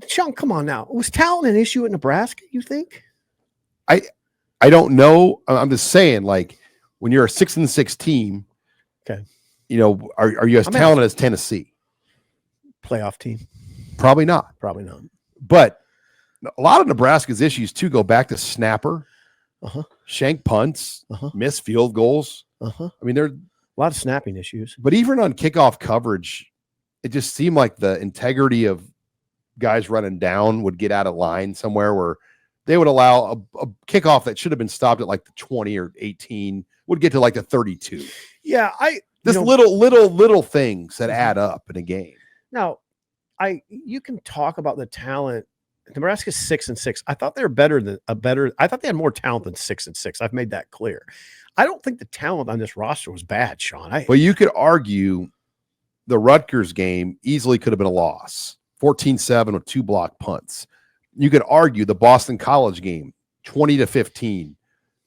B: Sean, come on now. Was talent an issue at Nebraska, you think?
A: I don't know. I'm just saying, like, when you're a 6-6 team,
B: okay,
A: are you as talented as Tennessee?
B: Playoff team?
A: Probably not. But a lot of Nebraska's issues too go back to snapper, shank punts, missed field goals. There are
B: a lot of snapping issues.
A: But even on kickoff coverage, it just seemed like the integrity of guys running down would get out of line somewhere where they would allow a kickoff that should have been stopped at like the 20 or 18 would get to like the 32.
B: Yeah,
A: little things that add up in a game.
B: Now, you can talk about the talent. Nebraska's 6-6. I thought they were I thought they had more talent than 6-6. I've made that clear. I don't think the talent on this roster was bad, Sean.
A: But you could argue the Rutgers game easily could have been a loss. 14-7 with 2 block punts. You could argue the Boston College game, 20-15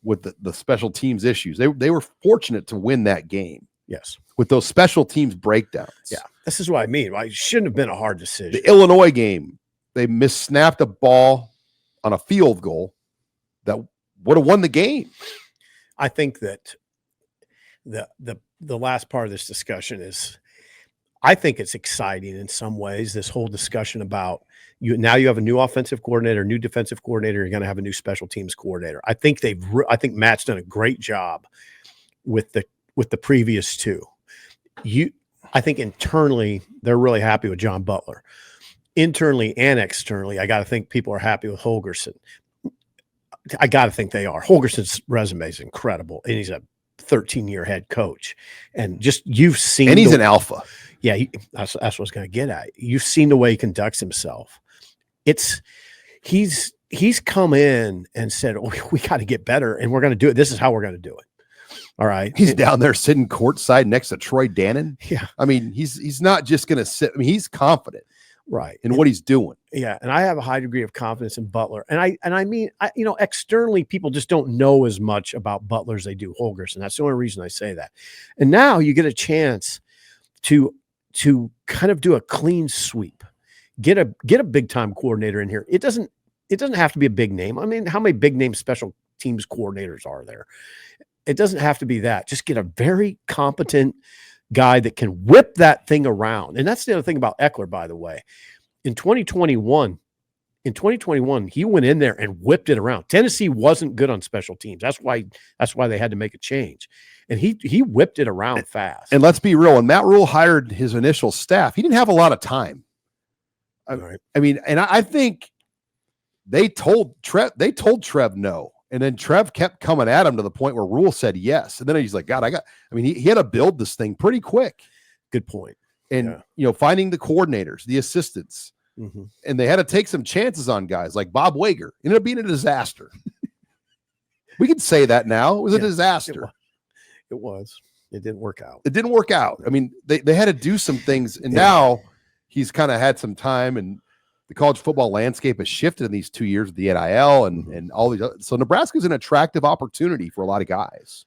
A: with the special teams issues. They were fortunate to win that game.
B: Yes.
A: With those special teams breakdowns.
B: Yeah. This is what I mean. It shouldn't have been a hard decision.
A: The Illinois game, they missnapped a ball on a field goal that would have won the game.
B: I think that the last part of this discussion is, I think it's exciting in some ways, this whole discussion about you have a new offensive coordinator, new defensive coordinator, you're going to have a new special teams coordinator. I think Matt's done a great job with the previous two. I think internally they're really happy with John Butler. Internally and externally, I got to think people are happy with Holgorsen. I got to think they are. Holgerson's resume is incredible, and he's a 13-year head coach. And just you've seen,
A: and he's an alpha.
B: Yeah, that's what I was going to get at. You've seen the way he conducts himself. He's come in and said, "Oh, we got to get better, and we're going to do it. This is how we're going to do it." All right.
A: He's down there sitting courtside next to Troy Dannon.
B: Yeah.
A: He's not just going to sit. He's confident.
B: Right.
A: in what he's doing.
B: Yeah, and I have a high degree of confidence in Butler, and I mean, externally, people just don't know as much about Butler as they do Holgorsen. That's the only reason I say that. And now you get a chance to kind of do a clean sweep, get a big time coordinator in here. It doesn't have to be a big name. I mean, how many big name special teams coordinators are there? It doesn't have to be that. Just get a very competent guy that can whip that thing around. And that's the other thing about Eckler, by the way. In 2021, he went in there and whipped it around. Tennessee wasn't good on special teams. That's why they had to make a change. And he whipped it around fast.
A: And let's be real, when Matt Rule hired his initial staff, he didn't have a lot of time.
B: Right.
A: I mean, and I think they told Trev no. And then Trev kept coming at him to the point where Rule said yes. And then he's like, God, he had to build this thing pretty quick.
B: Good point.
A: And, finding the coordinators, the assistants.
B: Mm-hmm.
A: And they had to take some chances on guys like Bob Wager. Ended up being a disaster. We can say that now. It was a disaster.
B: It was. It didn't work out.
A: It didn't work out. I mean, they had to do some things. And now he's kind of had some time, and the college football landscape has shifted in these 2 years with the NIL and all these. So Nebraska's an attractive opportunity for a lot of guys.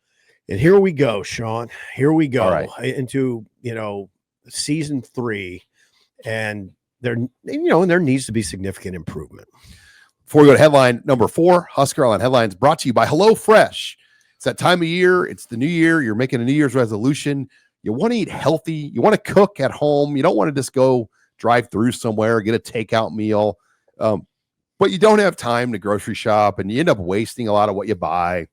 B: And here we go, Sean. Here we go
A: into,
B: season 3. And there needs to be significant improvement.
A: Before we go to headline number 4, HuskerOnline headlines brought to you by HelloFresh. It's that time of year. It's the new year. You're making a New Year's resolution. You want to eat healthy. You want to cook at home. You don't want to just go drive through somewhere, get a takeout meal. But you don't have time to grocery shop, and you end up wasting a lot of what you buy.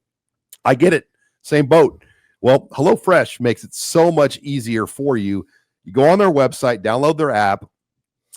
A: I get it. Same boat. Well, HelloFresh makes it so much easier for you. You go on their website, download their app,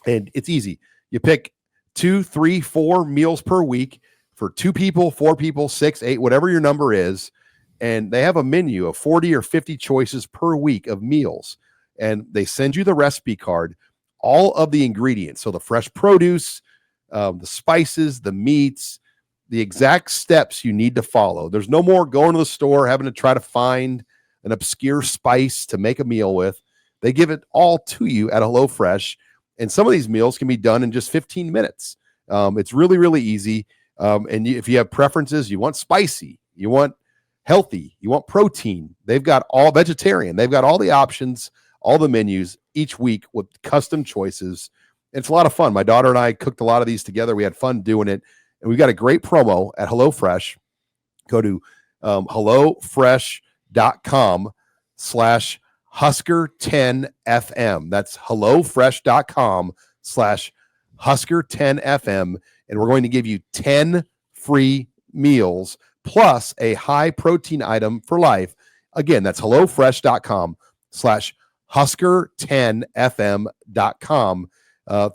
A: and it's easy. You pick 2, 3, 4 meals per week for 2 people, 4 people, 6, 8, whatever your number is. And they have a menu of 40 or 50 choices per week of meals. And they send you the recipe card, all of the ingredients. So the fresh produce, the spices, the meats, the exact steps you need to follow. There's no more going to the store, having to try to find an obscure spice to make a meal with. They give it all to you at HelloFresh. And some of these meals can be done in just 15 minutes. It's really, really easy. And if you have preferences, you want spicy, you want healthy, you want protein, they've got all vegetarian. They've got all the options, all the menus each week with custom choices. It's a lot of fun. My daughter and I cooked a lot of these together. We had fun doing it. And we've got a great promo at HelloFresh. Go to HelloFresh.com/Husker10FM. That's HelloFresh.com/Husker10FM. And we're going to give you 10 free meals plus a high protein item for life. Again, that's HelloFresh.com/Husker10FM.com.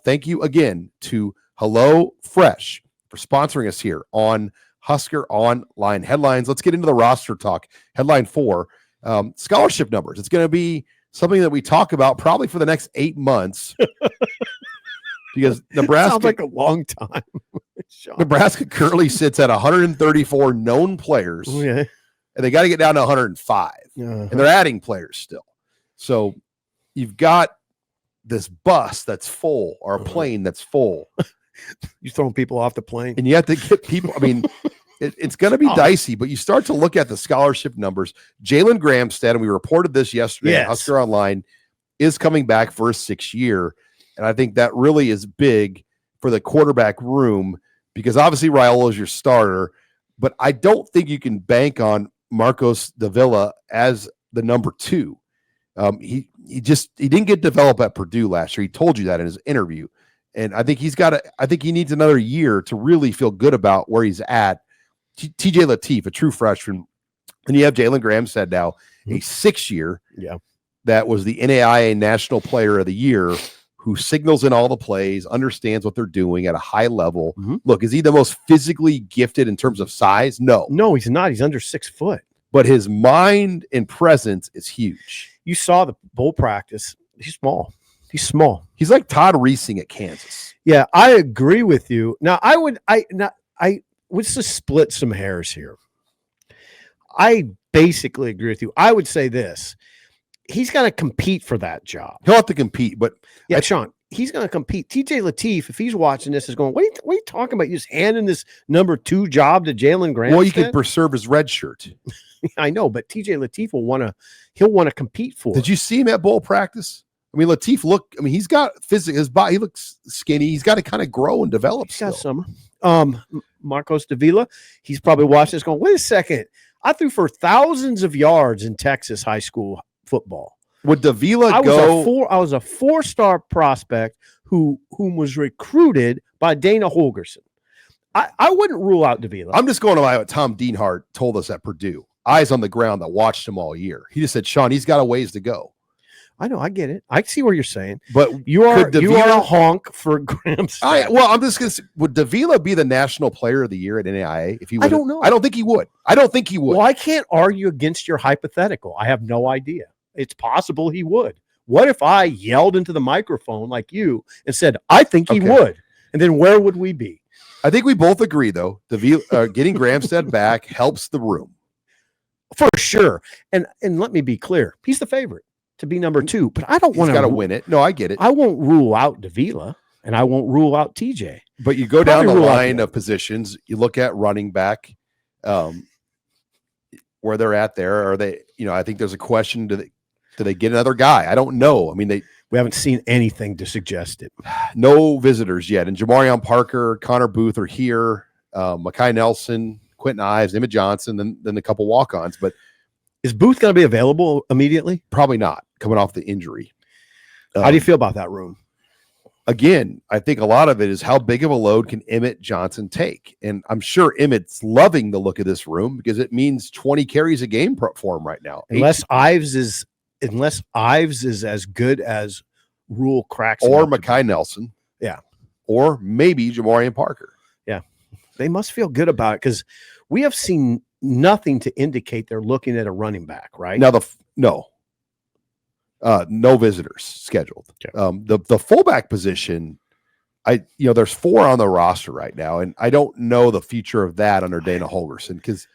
A: Thank you again to HelloFresh for sponsoring us here on Husker Online Headlines. Let's get into the roster talk. Headline 4, scholarship numbers. It's going to be something that we talk about probably for the next 8 months. Because Nebraska
B: sounds like a long time.
A: Nebraska currently sits at 134 known players, and they got to get down to 105. And they're adding players still. So you've got this bus that's full, or a plane that's full.
B: You're throwing people off the plane,
A: and you have to get people. I mean, it's going to be dicey, but you start to look at the scholarship numbers. Jalen Gramstad, and we reported this yesterday at Husker Online, is coming back for a 6th year. And I think that really is big for the quarterback room, because obviously Raiola is your starter, but I don't think you can bank on Marcos Davila as the number 2. He didn't get developed at Purdue last year. He told you that in his interview. And I think he needs another year to really feel good about where he's at. TJ Lateef, a true freshman. And you have Jalen Gramstad now, a 6th year.
B: Yeah. That
A: was the NAIA National Player of the Year, who signals in all the plays, understands what they're doing at a high level.
B: Mm-hmm.
A: Look, is he the most physically gifted in terms of size? No,
B: he's not. He's under 6 foot.
A: But his mind and presence is huge.
B: You saw the bowl practice. He's small. He's
A: like Todd Reesing at Kansas.
B: Yeah, I agree with you. Now, I would just split some hairs here. I basically agree with you. I would say this. He's got to compete for that job.
A: He'll have to compete, but
B: Sean, he's going to compete. TJ Lateef, if he's watching this, is going, what are you talking about? You just handing this number 2 job to Jalen Graham?
A: Well, you could preserve his red shirt.
B: I know, but TJ Lateef he'll want to compete for.
A: Did you see him at bowl practice? I mean, Lateef he's got physics. His body, he looks skinny. He's got to kind of grow and develop.
B: He's got summer. Marcos Davila, he's probably watching this going, wait a second. I threw for thousands of yards in Texas high school football.
A: Would Davila
B: I was a 4-star prospect whom was recruited by Dana Holgerson. I wouldn't rule out Davila.
A: I'm just going by what Tom Dienhart told us at Purdue. Eyes on the ground that watched him all year. He just said, Sean, he's got a ways to go.
B: I know, I get it. I see what you're saying.
A: But
B: you are a honk for Graham.
A: I'm just going to say, would Davila be the national player of the year at NAIA? If he would?
B: I don't know.
A: I don't think he would. Well,
B: I can't argue against your hypothetical. I have no idea. It's possible he would. What if I yelled into the microphone like you and said, I think he would? And then where would we be?
A: I think we both agree, though. Getting Gramstead back helps the room.
B: For sure. And let me be clear. He's the favorite to be number 2, but I don't want to.
A: He's got to win it. No, I get it.
B: I won't rule out Davila, and I won't rule out TJ.
A: But you go down the line of positions. You look at running back, where they're at there. Are they? I think there's a question. Do they get another guy? I don't know. I mean,
B: we haven't seen anything to suggest it.
A: No visitors yet. And Jamarion Parker, Connor Booth are here. Mekhi Nelson, Quentin Ives, Emmett Johnson, then a couple walk-ons. But
B: is Booth going to be available immediately?
A: Probably not, coming off the injury.
B: How do you feel about that room?
A: Again, I think a lot of it is how big of a load can Emmett Johnson take? And I'm sure Emmett's loving the look of this room because it means 20 carries a game for him right now.
B: Unless Ives is as good as Rule cracks.
A: Or Mekhi Nelson.
B: Yeah.
A: Or maybe Jamarion Parker.
B: Yeah. They must feel good about it because we have seen nothing to indicate they're looking at a running back, right?
A: Now, no visitors scheduled.
B: Okay.
A: The fullback position, there's 4 on the roster right now, and I don't know the future of that under Dana Holgerson because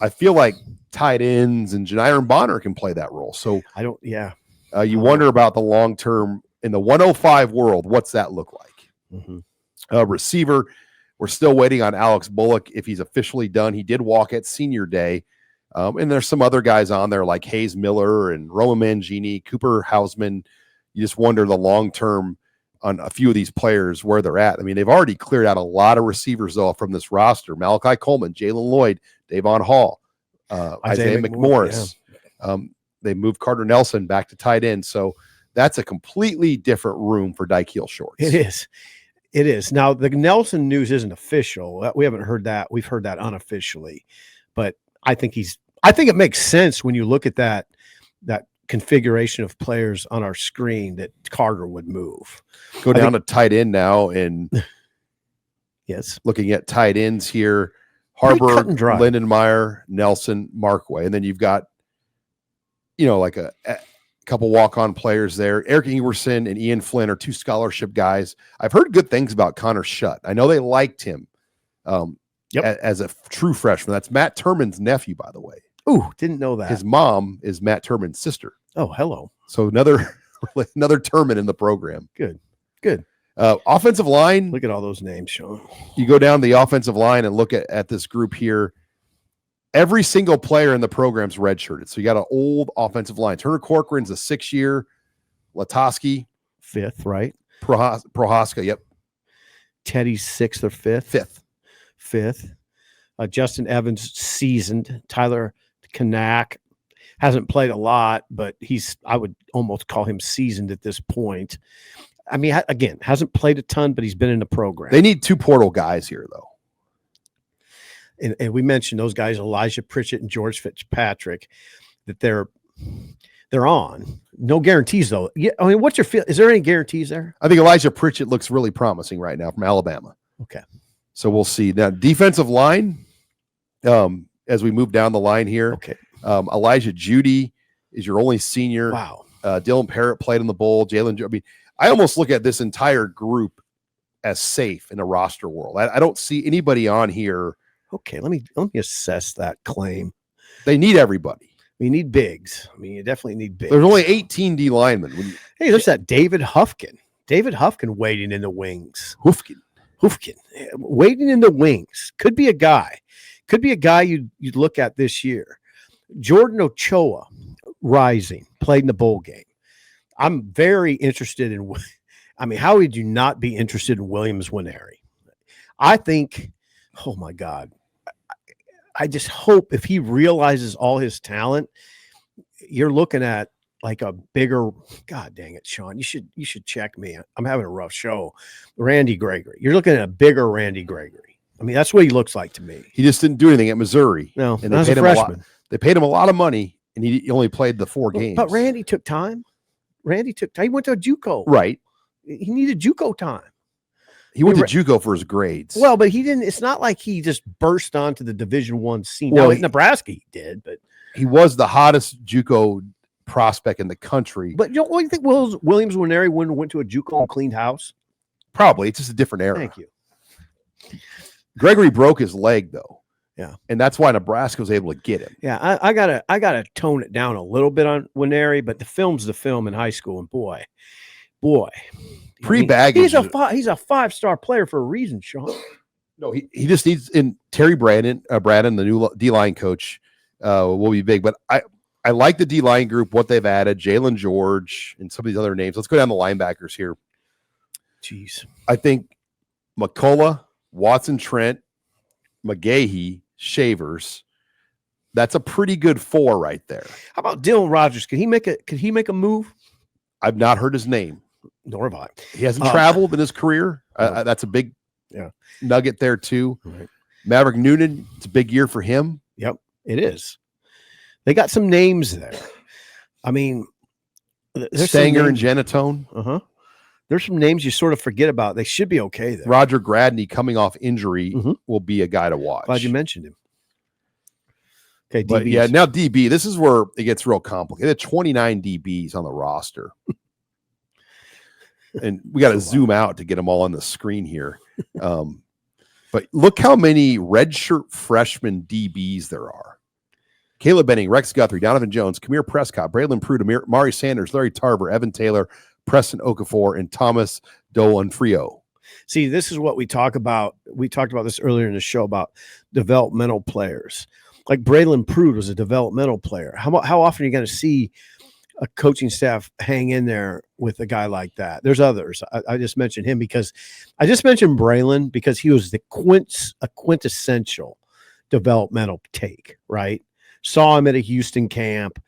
A: I feel like tight ends and Janiron Bonner can play that role. So you wonder about the long term in the 105 world. What's that look like?
B: Mm-hmm.
A: Receiver, we're still waiting on Alex Bullock if he's officially done. He did walk at senior day. And there's some other guys on there like Hayes Miller and Roman Mangini, Cooper Hausman. You just wonder the long term on a few of these players where they're at. I mean, they've already cleared out a lot of receivers though from this roster: Malachi Coleman, Jalen Lloyd, Davon Hall, Isaiah McMorris. Yeah. They moved Carter Nelson back to tight end, so that's a completely different room for Dykeel Shorts.
B: It is. Now the Nelson news isn't official. We haven't heard that. We've heard that unofficially, but I think it makes sense when you look at that configuration of players on our screen that Carter would move.
A: Go down to tight end now, and
B: yes,
A: looking at tight ends here: Harbor, Lindenmeyer, Nelson, Markway, and then you've got like a couple walk-on players there. Eric Ingerson and Ian Flynn are 2 scholarship guys. I've heard good things about Connor Shutt. I know they liked him. As a true freshman. That's Matt Turman's nephew, by the way.
B: Ooh, didn't know that.
A: His mom is Matt Turman's sister.
B: Oh, hello.
A: So another Turman in the program.
B: Good.
A: Offensive line.
B: Look at all those names, Sean.
A: You go down the offensive line and look at this group here. Every single player in the program's redshirted. So you got an old offensive line. Turner Corcoran's a 6-year. Latoski.
B: 5th, right?
A: Prohaska, yep.
B: Teddy's 6th or 5th? 5th. Justin Evans seasoned. Tyler Kanak hasn't played a lot, but I would almost call him seasoned at this point. I mean, again, hasn't played a ton, but he's been in the program.
A: They need 2 portal guys here, though.
B: And we mentioned those guys, Elijah Pritchett and George Fitzpatrick, that they're on. No guarantees, though. Yeah, I mean, what's your feel? Is there any guarantees there?
A: I think Elijah Pritchett looks really promising right now from Alabama.
B: Okay.
A: So we'll see. Now, defensive line, as we move down the line here.
B: Okay.
A: Elijah Judy is your only senior.
B: Wow.
A: Dylan Parrott played in the bowl. I almost look at this entire group as safe in a roster world. I don't see anybody on here.
B: Okay, let me assess that claim.
A: They need everybody.
B: We need bigs. I mean, you definitely need bigs.
A: There's only 18 D linemen.
B: Hey, there's that David Huffkin. David Hufkin waiting in the wings.
A: Hufkin.
B: Waiting in the wings. Could be a guy. Could be a guy you'd look at this year. Jordan Ochoa, rising, played in the bowl game. I'm very interested in. I mean, how would you not be interested in Williams Nwaneri? I think, oh my God, I just hope if he realizes all his talent, you're looking at like a bigger. God dang it, Sean, you should check me. I'm having a rough show. Randy Gregory, you're looking at a bigger Randy Gregory. I mean, that's what he looks like to me.
A: He just didn't do anything at Missouri.
B: No,
A: and
B: as a freshman.
A: They paid him a lot of money, and he only played the 4 games.
B: But Randy took time. He went to a JUCO.
A: Right.
B: He needed JUCO time.
A: He went to JUCO for his grades.
B: Well, but he didn't. It's not like he just burst onto the Division I scene.
A: Well,
B: now, in Nebraska, he did, but
A: he was the hottest JUCO prospect in the country.
B: But what do you think? Williams Nwaneri went to a JUCO and cleaned house?
A: Probably. It's just a different era.
B: Thank you.
A: Gregory broke his leg, though.
B: Yeah,
A: and that's why Nebraska was able to get him.
B: Yeah, I gotta tone it down a little bit on Nwaneri, but the film's the film in high school, and boy,
A: pre-baggage.
B: He's a 5-star player for a reason, Sean.
A: No, he just needs. And Terry Brandon, the new D-line coach, will be big. But I like the D-line group, what they've added, Jalen George and some of these other names. Let's go down the linebackers here.
B: Jeez,
A: I think McCullough, Watson, Trent, McGahee, Shavers. That's a pretty good 4 right there.
B: How about Dylan Rogers? Could he make a move?
A: I've not heard his name.
B: Nor have I.
A: He hasn't traveled in his career. That's a big nugget there too. Right. Maverick Noonan, it's a big year for him.
B: Yep, it is. They got some names there. I mean,
A: Stanger and Genatone.
B: Uh-huh. There's some names you sort of forget about. They should be okay there.
A: Roger Gradney, coming off injury, will be a guy to watch.
B: Glad you mentioned him. Okay,
A: but yeah, now DB. This is where it gets real complicated. 29 DBs on the roster. And we got to zoom out to get them all on the screen here. But look how many redshirt freshman DBs there are. Caleb Benning, Rex Guthrie, Donovan Jones, Kamir Prescott, Braylon Pruitt, Mari Sanders, Larry Tarver, Evan Taylor, Preston Okafor, and Thomas Dolan-Frio.
B: See, this is what we talk about. We talked about this earlier in the show about developmental players. Like Braylon Pruitt was a developmental player. How often are you going to see a coaching staff hang in there with a guy like that? There's others. I just mentioned him because I just mentioned Braylon because he was a quintessential developmental take, right? Saw him at a Houston camp,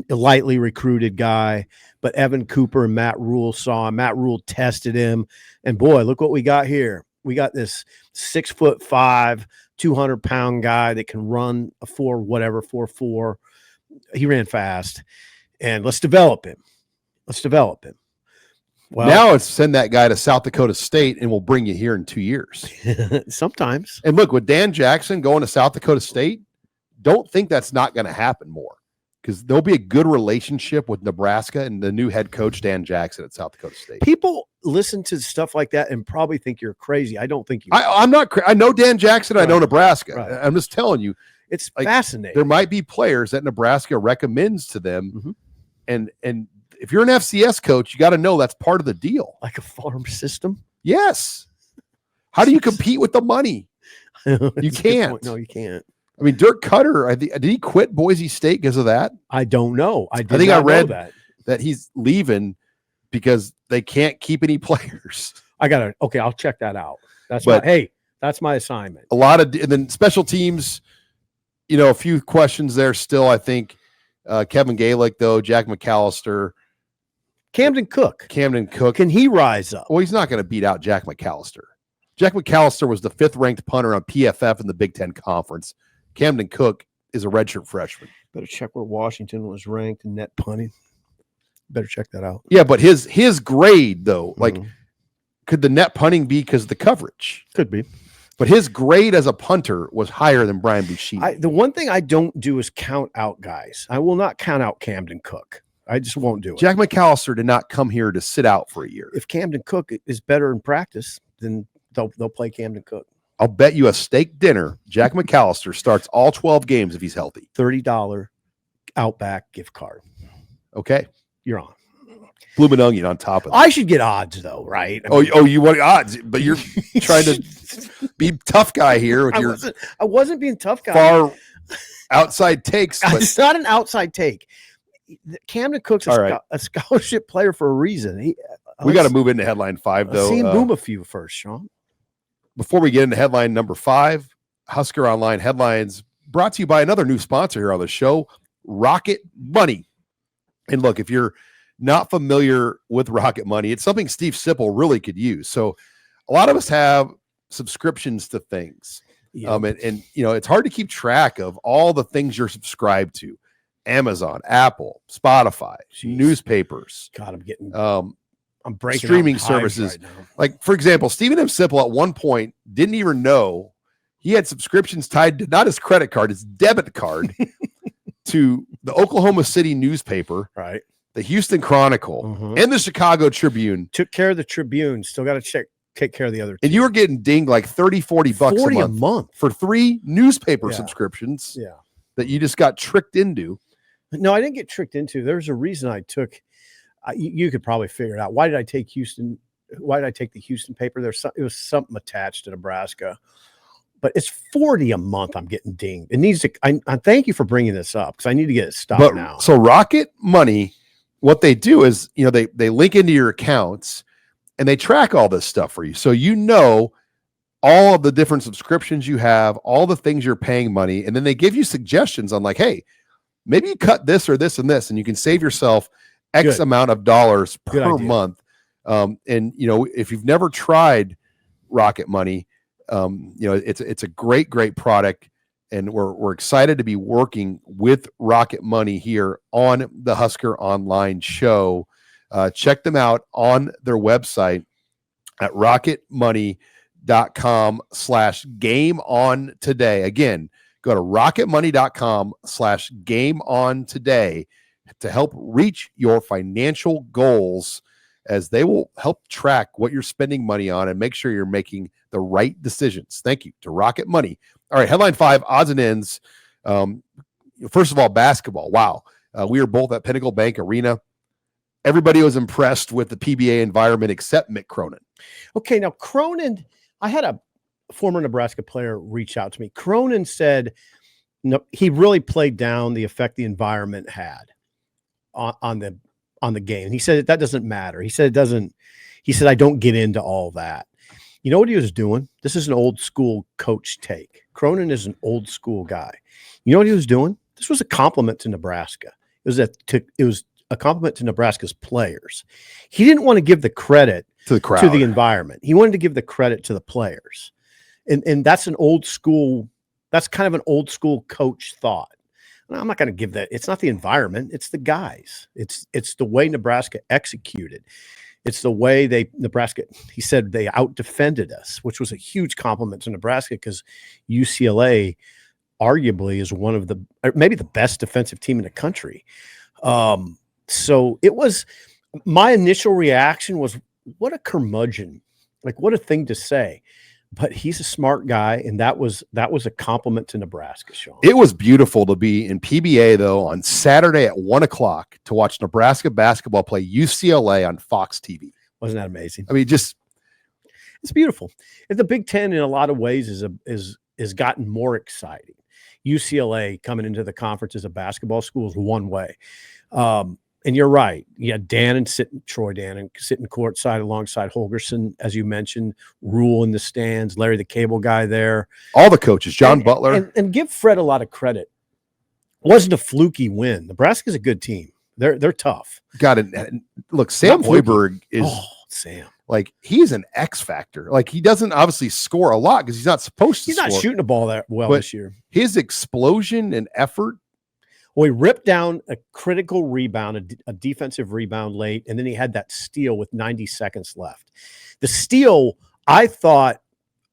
B: a lightly recruited guy, but Evan Cooper and Matt Rule saw him. Matt Rule tested him, and boy, look what we got here. We got this 6'5", 200-pound guy that can run a 4.4. He ran fast. And let's develop him. Well,
A: now it's send that guy to South Dakota State and we'll bring you here in 2 years.
B: Sometimes.
A: And look, with Dan Jackson going to South Dakota State, don't think that's not going to happen more because there'll be a good relationship with Nebraska and the new head coach, Dan Jackson at South Dakota State.
B: People listen to stuff like that and probably think you're crazy. I don't think you are.
A: I'm not. I know Dan Jackson. Right. I know Nebraska.
B: Right.
A: I'm just telling you.
B: It's like, fascinating.
A: There might be players that Nebraska recommends to them. And if you're an FCS coach, you got to know that's part of the deal.
B: Like a farm system?
A: Yes. How do you compete with the money? You can't.
B: No, you can't.
A: I mean, Dirk Cutter, did he quit Boise State because of that?
B: I don't know. I
A: read
B: that
A: he's leaving because they can't keep any players.
B: I'll check that out. That's my assignment.
A: A lot of, and then special teams, a few questions there still, I think. Kevin Galick, though, Jack McAllister.
B: Camden Cook. Can he rise up?
A: Well, he's not going to beat out Jack McAllister. Jack McAllister was the 5th-ranked punter on PFF in the Big Ten Conference. Camden Cook is a redshirt freshman.
B: Better check where Washington was ranked in net punting. Better check that out.
A: Yeah, but his grade, though, could the net punting be because of the coverage?
B: Could be.
A: But his grade as a punter was higher than Brian Bushini.
B: The one thing I don't do is count out guys. I will not count out Camden Cook. I just won't do it.
A: Jack McAllister did not come here to sit out for a year.
B: If Camden Cook is better in practice, then they'll play Camden Cook.
A: I'll bet you a steak dinner Jack McAllister starts all 12 games if he's healthy.
B: $30 Outback gift card.
A: Okay.
B: You're on.
A: blooming onion on top of that.
B: I should get odds though, right?
A: You want odds, but you're trying to be tough guy here with
B: I wasn't being tough guy.
A: Far outside takes. But
B: it's not an outside take. Camden Cook's a scholarship player for a reason.
A: We got to move into headline 5, though.
B: See him boom a few first, Sean.
A: Before we get into headline number 5, Husker Online headlines brought to you by another new sponsor here on the show, Rocket Money. And look, if you're not familiar with Rocket Money, it's something Steve Sipple really could use. So a lot of us have subscriptions to things. Yeah. And it's hard to keep track of all the things you're subscribed to. Amazon, Apple, Spotify, newspapers.
B: God, I'm getting
A: I'm breaking streaming services. Right, like, for example, Stephen M. Sipple at one point didn't even know he had subscriptions tied to not his credit card, his debit card to the Oklahoma City newspaper,
B: right?
A: The Houston Chronicle, and the Chicago Tribune.
B: Took care of the Tribune. Still got to take care of the other two.
A: And you were getting dinged like 30, 40 bucks a month for 3 newspaper subscriptions that you just got tricked into.
B: No, I didn't get tricked into. There's a reason I took. You could probably figure it out. Why did I take Houston? Why did I take the Houston paper? It was something attached to Nebraska, but it's $40 a month. I'm getting dinged. It needs to. I thank you for bringing this up because I need to get it stopped now.
A: So Rocket Money, what they do is they link into your accounts and they track all this stuff for you. So all of the different subscriptions you have, all the things you're paying money, and then they give you suggestions on like, hey, maybe you cut this or this and this, and you can save yourself X amount of dollars per month. And if you've never tried Rocket Money, it's a great product, and we're excited to be working with Rocket Money here on the Husker Online show. Check them out on their website at rocketmoney.com/gameontoday. Again, go to rocketmoney.com/gameontoday to help reach your financial goals, as they will help track what you're spending money on and make sure you're making the right decisions. Thank you to Rocket Money. All right, headline 5, odds and ends. First of all, basketball. Wow. We were both at Pinnacle Bank Arena. Everybody was impressed with the PBA environment except Mick Cronin.
B: Okay, now Cronin, I had a former Nebraska player reach out to me. Cronin said he really played down the effect the environment had on the game. He said that doesn't matter. He said I don't get into all that. You know what he was doing? This is an old school coach take. Cronin is an old school guy. You know what he was doing? This was a compliment to Nebraska. It was a compliment to Nebraska's players. He didn't want to give the credit
A: to the crowd,
B: to the environment. He wanted to give the credit to the players. And that's an old school, that's kind of an old school coach thought. And I'm not going to give that. It's not the environment. It's the guys. It's the way Nebraska executed. It's the way he said they out-defended us, which was a huge compliment to Nebraska because UCLA arguably is one of maybe the best defensive team in the country. So it was, my initial reaction was, what a curmudgeon, like what a thing to say. But he's a smart guy, and that was a compliment to Nebraska, Sean.
A: It was beautiful to be in PBA, though, on Saturday at 1:00 to watch Nebraska basketball play UCLA on Fox TV.
B: Wasn't that amazing?
A: I mean, it's
B: beautiful. And the Big Ten, in a lot of ways, is gotten more exciting. UCLA coming into the conference as a basketball school is one way. And you're right. Yeah, Troy Dannon sitting courtside alongside Holgerson, as you mentioned, Rule in the stands, Larry the Cable Guy there.
A: All the coaches, John Butler.
B: And give Fred a lot of credit. It wasn't a fluky win. Nebraska's a good team. They're tough.
A: Got it. Look, Sam Hoiberg is
B: Sam.
A: Like, he's an X factor. Like, he doesn't obviously score a lot because he's not supposed to.
B: He's not shooting the ball that well this year.
A: His explosion and effort.
B: Well, he ripped down a critical rebound, a defensive rebound late, and then he had that steal with 90 seconds left. The steal, I thought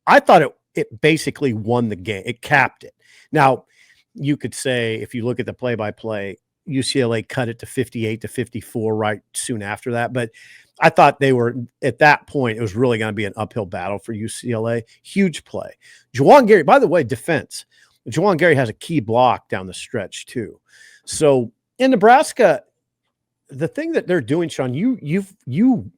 B: it basically won the game. It capped it. Now, you could say, if you look at the play-by-play, UCLA cut it to 58-54 right soon after that. But I thought they were, at that point, it was really going to be an uphill battle for UCLA. Huge play. Juwan Gary, by the way, defense. Juwan Gary has a key block down the stretch, too. So in Nebraska, the thing that they're doing, Sean, you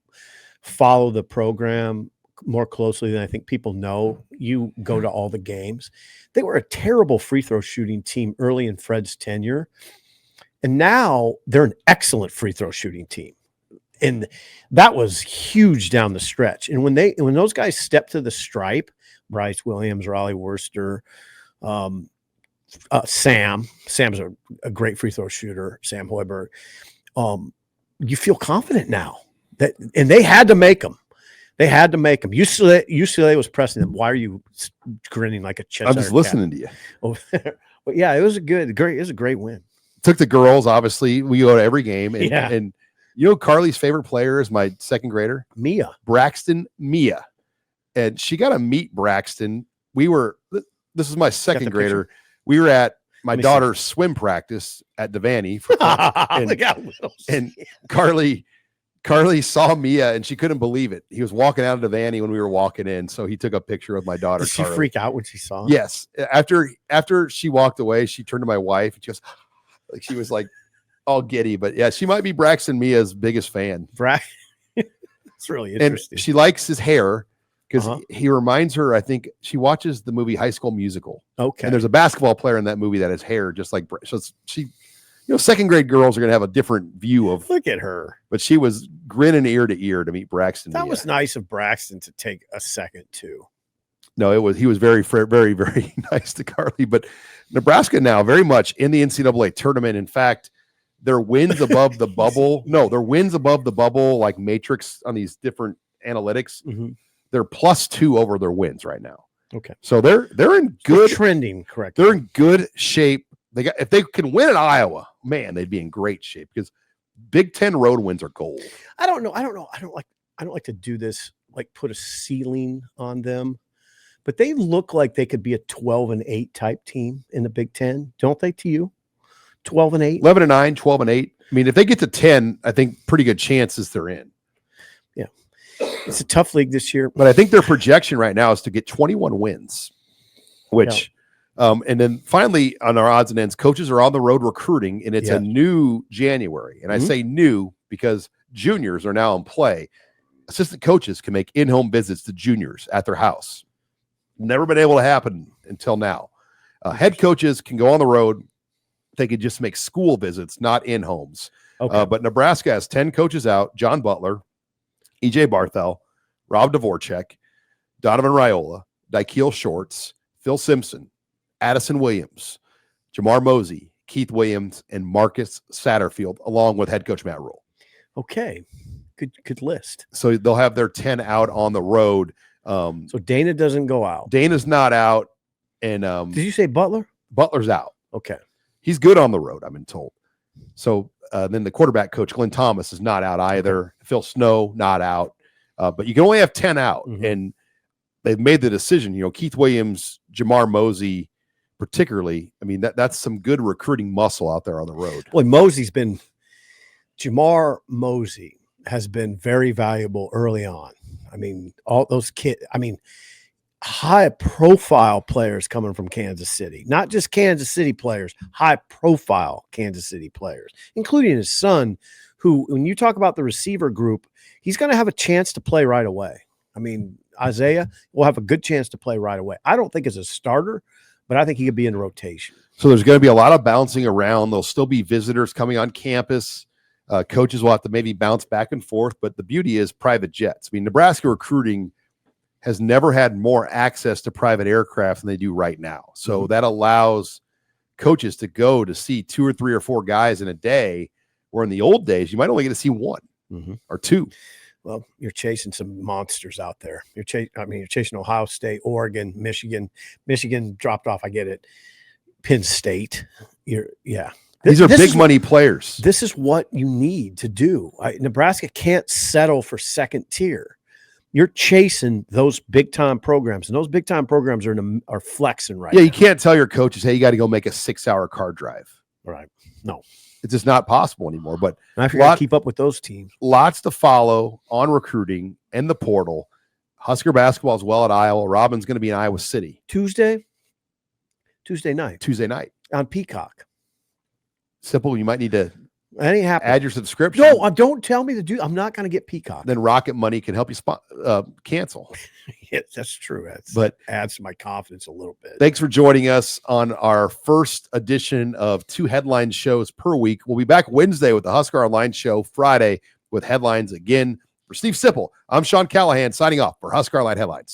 B: follow the program more closely than I think people know. You go to all the games. They were a terrible free throw shooting team early in Fred's tenure, and now they're an excellent free throw shooting team. And that was huge down the stretch. And when those guys step to the stripe, Bryce Williams, Raleigh Worcester, Sam's a great free throw shooter, Sam Hoiberg. You feel confident now and they had to make them. UCLA was pressing them. Why are you grinning like a chest?
A: I'm just listening to you.
B: Oh, but yeah, it was a great win.
A: Took the girls. Obviously, we go to every game, and you know, Carly's favorite player is my second grader, Braxton Mia, and she got to meet Braxton. This is my second grader.
B: Picture?
A: We were at my daughter's swim practice at Devaney, and Carly saw Mia and she couldn't believe it. He was walking out of Devaney when we were walking in, so he took a picture of my daughter.
B: Did she freak out when she saw him?
A: Yes. After she walked away, she turned to my wife and she goes, like she was like all giddy. But yeah, she might be Braxton Mia's biggest fan.
B: It's really interesting.
A: And she likes his hair because he reminds her. I think she watches the movie High School Musical. Okay, and there's a basketball player in that movie that has hair just like. So she. You know, second grade girls are going to have a different view of.
B: Look at her.
A: But she was grinning ear to ear to meet Braxton.
B: That was nice of Braxton to take a second too.
A: No, he was very, very, very nice to Carly. But Nebraska now very much in the NCAA tournament. In fact, their wins above the bubble. No, their wins above the bubble, like matrix on these different analytics. Mm-hmm. They're +2 over their wins right now. Okay, so they're in good
B: trending. Correct.
A: They're in good shape. If they can win at Iowa, man, they'd be in great shape because Big Ten road wins are gold.
B: I don't know. I don't like to do this, like put a ceiling on them, but they look like they could be a 12-8 type team in the Big Ten, don't they? To you, 12-8,
A: 11-9, 12-8. I mean, if they get to 10, I think pretty good chances they're in.
B: Yeah, it's a tough league this year,
A: but I think their projection right now is to get 21 wins, which. Yeah. And then finally on our odds and ends, coaches are on the road recruiting, and it's a new January. And I say new because juniors are now in play. Assistant coaches can make in-home visits to juniors at their house. Never been able to happen until now. Head coaches can go on the road. They could just make school visits, not in-homes. Okay. But Nebraska has 10 coaches out: John Butler, EJ Barthel, Rob Dvorak, Donovan Raiola, Dykeel Shorts, Phil Simpson, Addison Williams, Jamar Mosey, Keith Williams, and Marcus Satterfield, along with head coach Matt Rule.
B: Okay. Good list.
A: So they'll have their 10 out on the road.
B: So Dana doesn't go out.
A: Dana's not out. And
B: did you say Butler?
A: Butler's out.
B: Okay.
A: He's good on the road, I've been told. So then the quarterback coach, Glenn Thomas, is not out either. Okay. Phil Snow, not out. But you can only have 10 out. Mm-hmm. And they've made the decision, you know, Keith Williams, Jamar Mosey, particularly. I mean, that's some good recruiting muscle out there on the road.
B: Boy, Jamar Mosey has been very valuable early on. I mean, all those kids, high profile players coming from Kansas City, not just Kansas City players, high profile Kansas City players, including his son, who, when you talk about the receiver group, he's going to have a chance to play right away. I mean, Isaiah will have a good chance to play right away. I don't think as a starter, but I think he could be in rotation.
A: So there's going to be a lot of bouncing around. There'll still be visitors coming on campus. Coaches will have to maybe bounce back and forth, but the beauty is private jets. I mean, Nebraska recruiting has never had more access to private aircraft than they do right now. So that allows coaches to go to see 2 or 3 or 4 guys in a day, where in the old days, you might only get to see 1 or 2.
B: Well, you're chasing some monsters out there. You're chasing Ohio State, Oregon, Michigan. Michigan dropped off. I get it. Penn State.
A: These are big money players.
B: This is what you need to do. Nebraska can't settle for second tier. You're chasing those big time programs, and those big time programs are flexing right now.
A: You can't tell your coaches, hey, you got to go make a 6-hour car drive.
B: Right. No.
A: It's just not possible anymore. But
B: I forgot to keep up with those teams.
A: Lots to follow on recruiting and the portal. Husker basketball as well at Iowa. Robin's going to be in Iowa City
B: Tuesday night
A: on
B: on Peacock.
A: Simple. You might need to
B: That ain't happening.
A: Add your subscription.
B: No, don't tell me to do. I'm not going to get Peacock.
A: Then Rocket Money can help you cancel.
B: Yes, that's true.
A: But
B: adds to my confidence a little bit.
A: Thanks for joining us on our first edition of 2 headline shows per week. We'll be back Wednesday with the Husker Online show, Friday with headlines again. For Steve Sipple, I'm Sean Callahan signing off for Husker Online Headlines.